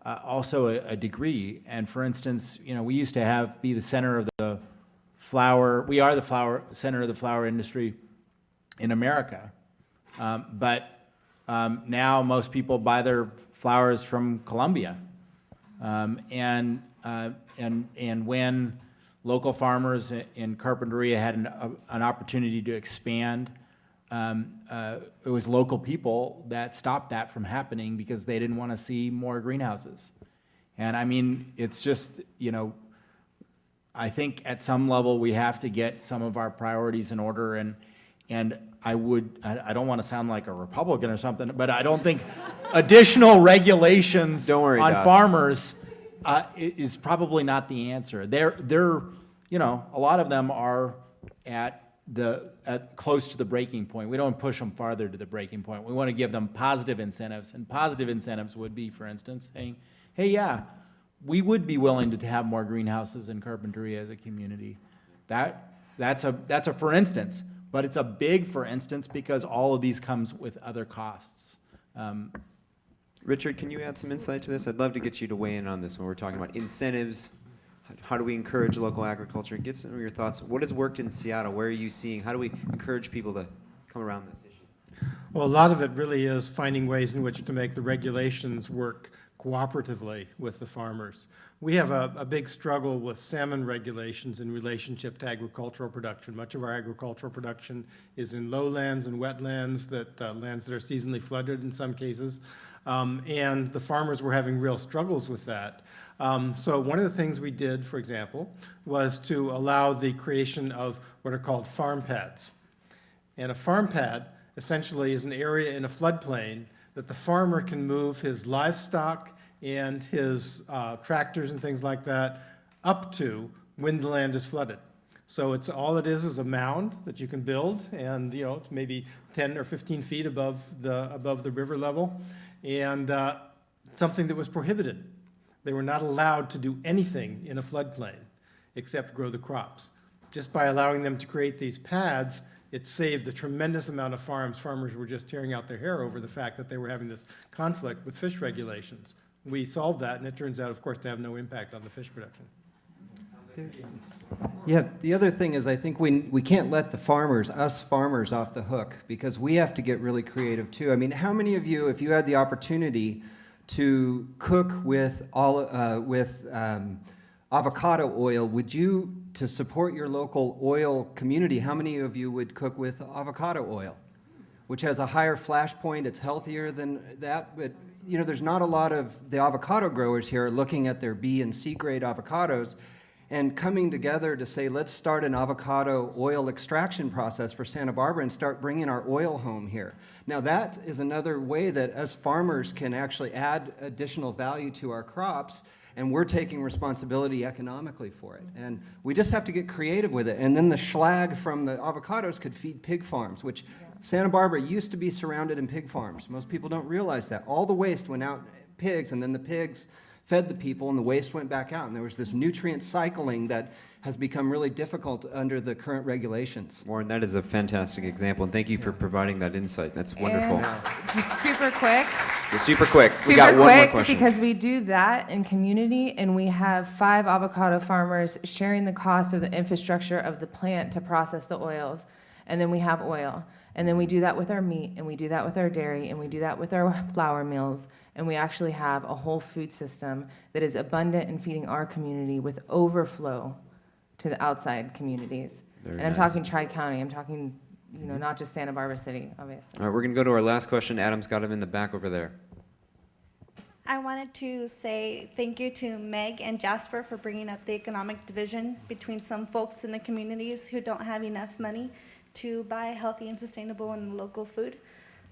also a degree. And for instance, we used to be the center of the flower. We are the center of the flower industry in America. But now most people buy their flowers from Colombia. And when local farmers in Carpinteria had an opportunity to expand, it was local people that stopped that from happening because they didn't want to see more greenhouses. And I mean, it's just, I think at some level we have to get some of our priorities in order, and I don't want to sound like a Republican or something, but I don't think additional regulations on farmers is probably not the answer. They're a lot of them are at close to the breaking point. We don't push them farther to the breaking point. We want to give them positive incentives, and positive incentives would be, for instance, saying, hey, yeah, we would be willing to have more greenhouses in Carpinteria as a community. That's a for instance. But it's a big for instance because all of these comes with other costs. Richard, can you add some insight to this? I'd love to get you to weigh in on this when we're talking about incentives. How do we encourage local agriculture? Get some of your thoughts. What has worked in Seattle? Where are you seeing? How do we encourage people to come around this issue? Well, a lot of it really is finding ways in which to make the regulations work cooperatively with the farmers. We have a big struggle with salmon regulations in relationship to agricultural production. Much of our agricultural production is in lowlands and wetlands, lands that are seasonally flooded in some cases, and the farmers were having real struggles with that. So one of the things we did, for example, was to allow the creation of what are called farm pads. And a farm pad essentially is an area in a floodplain that the farmer can move his livestock and his tractors and things like that up to when the land is flooded. So all it is a mound that you can build, and it's maybe 10 or 15 feet above the river level, and something that was prohibited. They were not allowed to do anything in a floodplain except grow the crops. Just by allowing them to create these pads, it saved a tremendous amount of farms. Farmers were just tearing out their hair over the fact that they were having this conflict with fish regulations. We solved that, and it turns out, of course, to have no impact on the fish production. Yeah, the other thing is I think we can't let us farmers off the hook, because we have to get really creative too. I mean, how many of you, if you had the opportunity to cook with avocado oil, would you, to support your local oil community, how many of you would cook with avocado oil, which has a higher flash point, it's healthier than that, but there's not a lot of the avocado growers here looking at their B and C grade avocados and coming together to say, let's start an avocado oil extraction process for Santa Barbara and start bringing our oil home here. Now that is another way that us farmers can actually add additional value to our crops, and we're taking responsibility economically for it. And we just have to get creative with it. And then the schlag from the avocados could feed pig farms, which Santa Barbara used to be surrounded in pig farms. Most people don't realize that. All the waste went out pigs, and then the pigs fed the people, and the waste went back out. And there was this nutrient cycling that has become really difficult under the current regulations. Warren, that is a fantastic example, and thank you for providing that insight. That's wonderful. Just super quick. Just super quick. We got one more question. Because we do that in community, and we have 5 avocado farmers sharing the cost of the infrastructure of the plant to process the oils. And then we have oil. And then we do that with our meat, and we do that with our dairy, and we do that with our flour mills, and we actually have a whole food system that is abundant in feeding our community with overflow to the outside communities. Very And I'm nice. talking Tri-County, I'm talking, not just Santa Barbara City, obviously. All right, we're going to go to our last question. Adam's got him in the back over there. I wanted to say thank you to Meg and Jasper for bringing up the economic division between some folks in the communities who don't have enough money to buy healthy and sustainable and local food.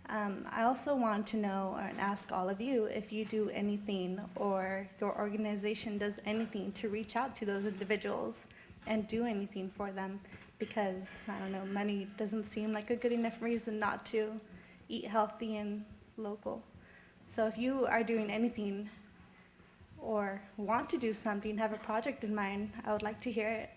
I also want to know and ask all of you if you do anything or your organization does anything to reach out to those individuals and do anything for them, because, I don't know, money doesn't seem like a good enough reason not to eat healthy and local. So if you are doing anything or want to do something, have a project in mind, I would like to hear it.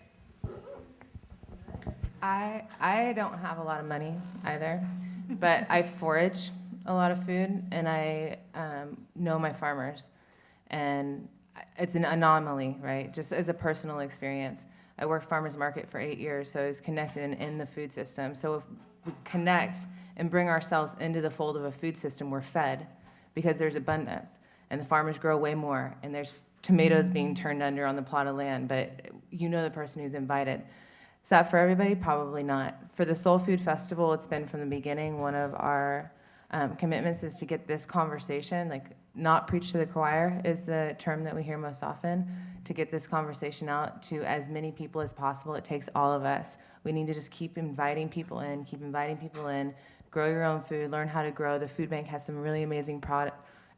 I don't have a lot of money either, but I forage a lot of food, and I know my farmers. And it's an anomaly, right? Just as a personal experience. I worked farmers market for 8 years, so I was connected in the food system. So if we connect and bring ourselves into the fold of a food system, we're fed because there's abundance, and the farmers grow way more, and there's tomatoes being turned under on the plot of land, but you know the person who's invited. Is that for everybody? Probably not. For the Soul Food Festival, it's been from the beginning, one of our commitments is to get this conversation, like not preach to the choir is the term that we hear most often, to get this conversation out to as many people as possible. It takes all of us. We need to just keep inviting people in, grow your own food, learn how to grow. The food bank has some really amazing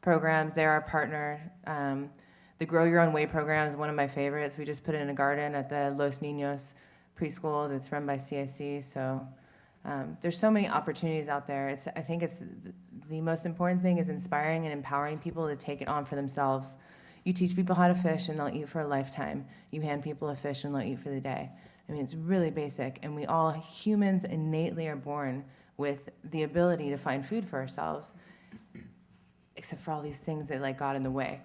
programs. They're our partner. The Grow Your Own Way program is one of my favorites. We just put it in a garden at the Los Niños preschool that's run by CIC. So there's so many opportunities out there. I think it's the most important thing is inspiring and empowering people to take it on for themselves. You teach people how to fish and they'll eat for a lifetime. You hand people a fish and they'll eat for the day. I mean, it's really basic, and we all, humans innately are born with the ability to find food for ourselves, except for all these things that got in the way.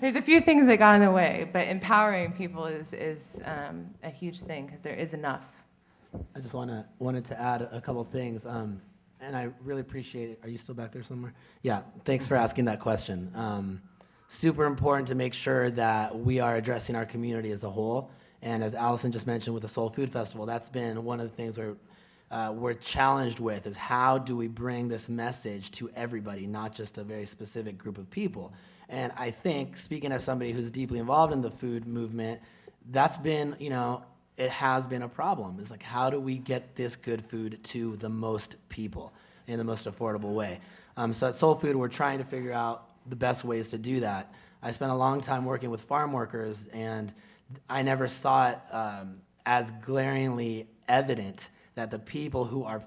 There's a few things that got in the way, but empowering people is a huge thing because there is enough. I just wanted to add a couple things, and I really appreciate it. Are you still back there somewhere? Yeah, thanks for asking that question. Super important to make sure that we are addressing our community as a whole. And as Allison just mentioned with the Soul Food Festival, that's been one of the things we're challenged with, is how do we bring this message to everybody, not just a very specific group of people. And I think, speaking as somebody who's deeply involved in the food movement, that's been, it has been a problem. It's like, how do we get this good food to the most people in the most affordable way? So at Soul Food, we're trying to figure out the best ways to do that. I spent a long time working with farm workers, and I never saw it as glaringly evident that the people who are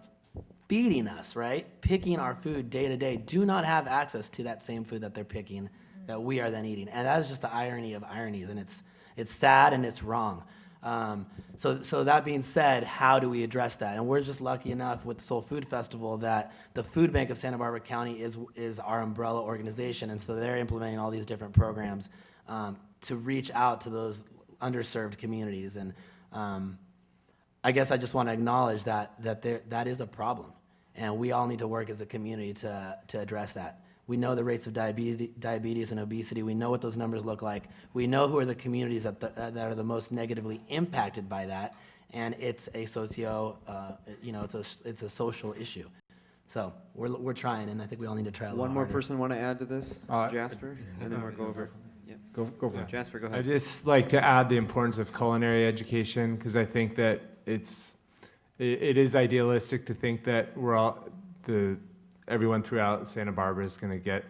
feeding us, right, picking our food day to day, do not have access to that same food that they're picking, that we are then eating. And that is just the irony of ironies, and it's sad and it's wrong. So that being said, how do we address that? And we're just lucky enough with the Soul Food Festival that the Food Bank of Santa Barbara County is our umbrella organization, and so they're implementing all these different programs to reach out to those underserved communities. And I guess I just want to acknowledge that is a problem, and we all need to work as a community to address that. We know the rates of diabetes and obesity. We know what those numbers look like. We know who are the communities that are the most negatively impacted by that, and it's a it's a social issue. So we're trying, and I think we all need to try a little One more harder. person want to add to this? Jasper? And then we'll go over. Yeah. Go for it. Jasper, go ahead. I just like to add the importance of culinary education, because I think that it is idealistic to think that everyone throughout Santa Barbara is going to get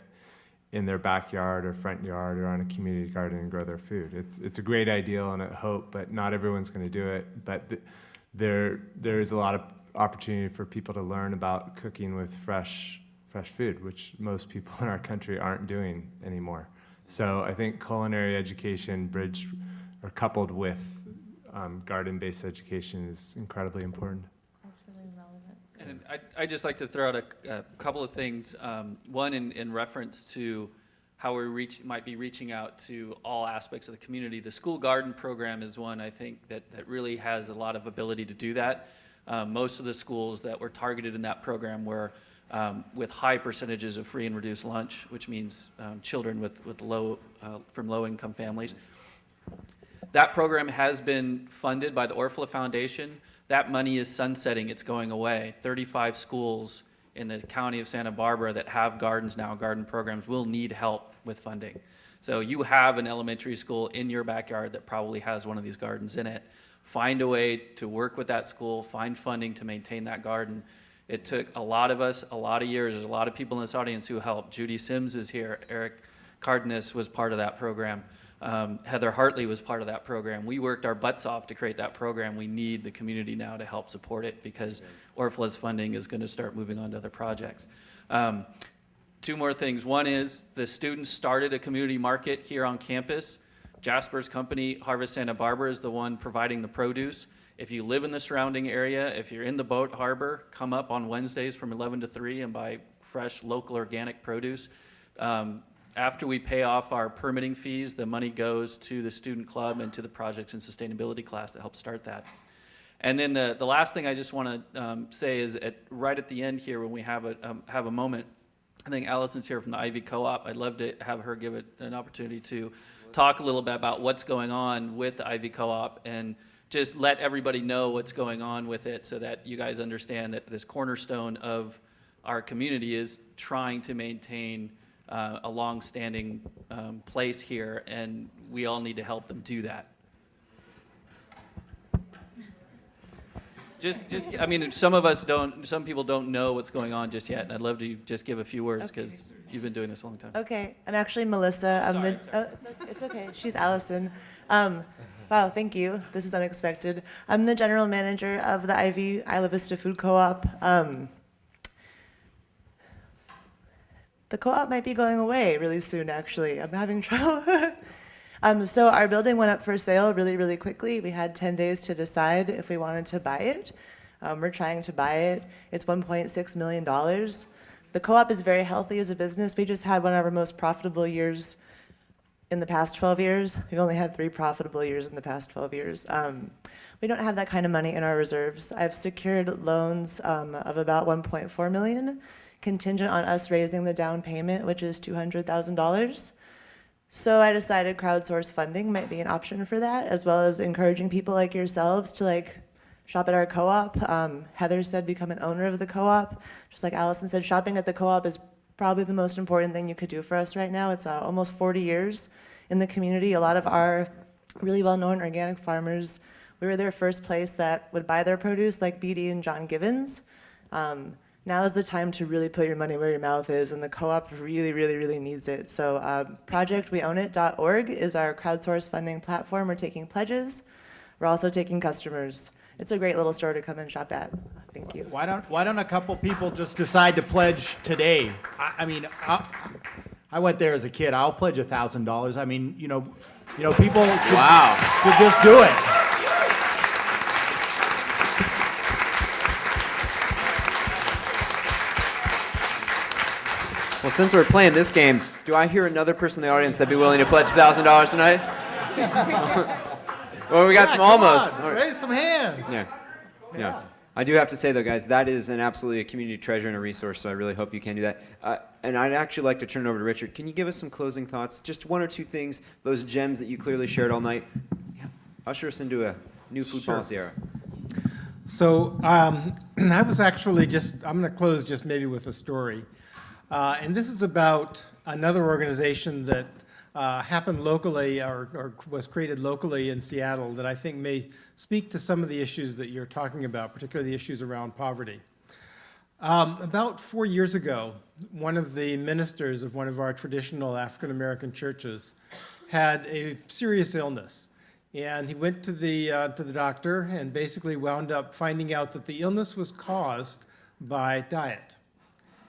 in their backyard or front yard or on a community garden and grow their food. It's a great ideal and a hope, but not everyone's going to do it. But there is a lot of opportunity for people to learn about cooking with fresh food, which most people in our country aren't doing anymore. So I think culinary education bridged or coupled with garden-based education is incredibly important. And I'd just like to throw out a couple of things. One, in reference to how we might be reaching out to all aspects of the community. The school garden program is one, I think, that really has a lot of ability to do that. Most of the schools that were targeted in that program were with high percentages of free and reduced lunch, which means children with from low-income families. That program has been funded by the Orfalea Foundation. That money is sunsetting, it's going away. 35 schools in the county of Santa Barbara that have gardens now, garden programs, will need help with funding. So you have an elementary school in your backyard that probably has one of these gardens in it. Find a way to work with that school, find funding to maintain that garden. It took a lot of us, a lot of years. There's a lot of people in this audience who helped. Judy Sims is here. Eric Cardenas was part of that program. Heather Hartley was part of that program. We worked our butts off to create that program. We need the community now to help support it because Orfalea's funding is going to start moving on to other projects. Two more things. One is the students started a community market here on campus. Jasper's company, Harvest Santa Barbara, is the one providing the produce. If you live in the surrounding area, if you're in the boat harbor, come up on Wednesdays from 11 to 3 and buy fresh, local, organic produce. After we pay off our permitting fees, the money goes to the student club and to the projects and sustainability class that helped start that. And then the last thing I just want to say is right at the end here when we have a moment, I think Allison's here from the Ivy Co-op. I'd love to have her give it an opportunity to talk a little bit about what's going on with the Ivy Co-op and just let everybody know what's going on with it so that you guys understand that this cornerstone of our community is trying to maintain a long-standing place here, and we all need to help them do that. I mean, some people don't know what's going on just yet, and I'd love to just give a few words because you've been doing this a long time. Okay, I'm actually Melissa. Sorry. It's okay, she's Allison. Wow, thank you. This is unexpected. I'm the general manager of the Ivy Isla Vista Food Co-op. The co-op might be going away really soon, actually. I'm having trouble. So our building went up for sale really, really quickly. We had 10 days to decide if we wanted to buy it. We're trying to buy it. It's $1.6 million. The co-op is very healthy as a business. We just had one of our most profitable years in the past 12 years. We've only had 3 profitable years in the past 12 years. We don't have that kind of money in our reserves. I've secured loans of about $1.4 million, contingent on us raising the down payment, which is $200,000. So I decided crowdsource funding might be an option for that, as well as encouraging people like yourselves to shop at our co-op. Heather said become an owner of the co-op. Just like Allison said, shopping at the co-op is probably the most important thing you could do for us right now. It's almost 40 years in the community. A lot of our really well-known organic farmers, we were their first place that would buy their produce, like BD and John Givens. Now is the time to really put your money where your mouth is, and the co-op really, really, really needs it. So projectweownit.org is our crowdsource funding platform. We're taking pledges. We're also taking customers. It's a great little store to come and shop at. Thank you. Why don't a couple people just decide to pledge today? I mean, I went there as a kid. I'll pledge $1,000. I mean, people should just do it. Well, since we're playing this game, do I hear another person in the audience that'd be willing to pledge $1,000 tonight? Well, we got some almost. On, raise some hands. Yeah. I do have to say, though, guys, that is absolutely a community treasure and a resource, so I really hope you can do that. And I'd actually like to turn it over to Richard. Can you give us some closing thoughts? Just one or two things, those gems that you clearly shared all night. Usher us into a new food policy era. So I was actually I'm going to close just maybe with a story. And this is about another organization that happened locally or was created locally in Seattle that I think may speak to some of the issues that you're talking about, particularly the issues around poverty. About 4 years ago, one of the ministers of one of our traditional African American churches had a serious illness. And he went to the doctor and basically wound up finding out that the illness was caused by diet.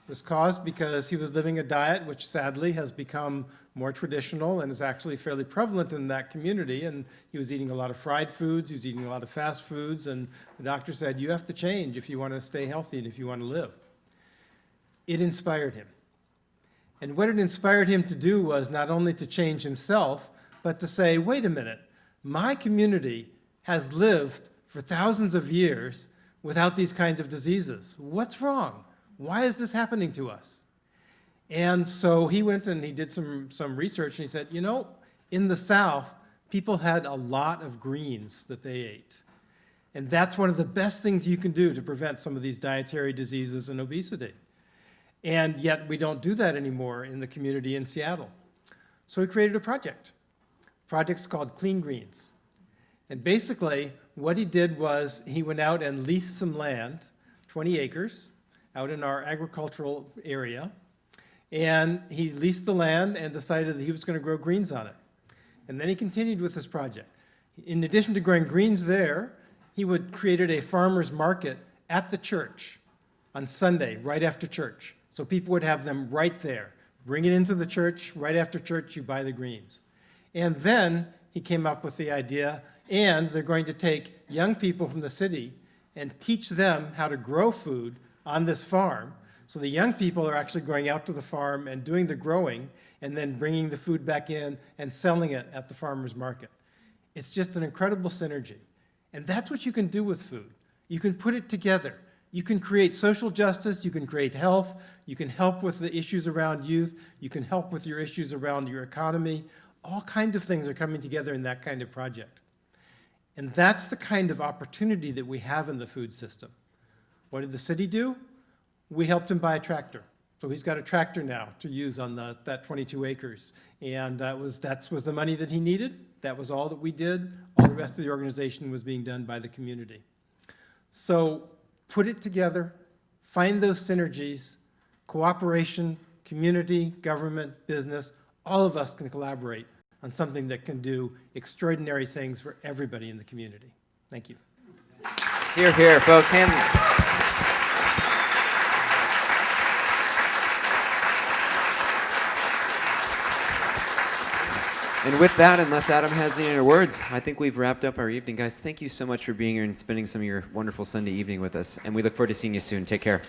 It was caused because he was living a diet which sadly has become more traditional and is actually fairly prevalent in that community. And he was eating a lot of fried foods, he was eating a lot of fast foods, and the doctor said, you have to change if you want to stay healthy and if you want to live. It inspired him. And what it inspired him to do was not only to change himself, but to say, wait a minute, my community has lived for thousands of years without these kinds of diseases. What's wrong? Why is this happening to us? And so he went and he did some research, and he said, you know, in the South, people had a lot of greens that they ate. And that's one of the best things you can do to prevent some of these dietary diseases and obesity. And yet we don't do that anymore in the community in Seattle. So he created a project. The project's called Clean Greens. And basically, what he did was he went out and leased some land, 20 acres, out in our agricultural area. And he leased the land and decided that he was going to grow greens on it. And then he continued with this project. In addition to growing greens there, he created a farmer's market at the church on Sunday, right after church. So people would have them right there. Bring it into the church, right after church, you buy the greens. And then he came up with the idea, and they're going to take young people from the city and teach them how to grow food on this farm. So the young people are actually going out to the farm and doing the growing, and then bringing the food back in and selling it at the farmer's market. It's just an incredible synergy. And that's what you can do with food. You can put it together. You can create social justice, you can create health, you can help with the issues around youth, you can help with your issues around your economy. All kinds of things are coming together in that kind of project. And that's the kind of opportunity that we have in the food system. What did the city do? We helped him buy a tractor. So he's got a tractor now to use on that 22 acres. And that was the money that he needed. That was all that we did. All the rest of the organization was being done by the community. So put it together, find those synergies, cooperation, community, government, business, all of us can collaborate on something that can do extraordinary things for everybody in the community. Thank you. Hear, hear, folks. And with that, unless Adam has any other words, I think we've wrapped up our evening. Guys, thank you so much for being here and spending some of your wonderful Sunday evening with us. And we look forward to seeing you soon. Take care.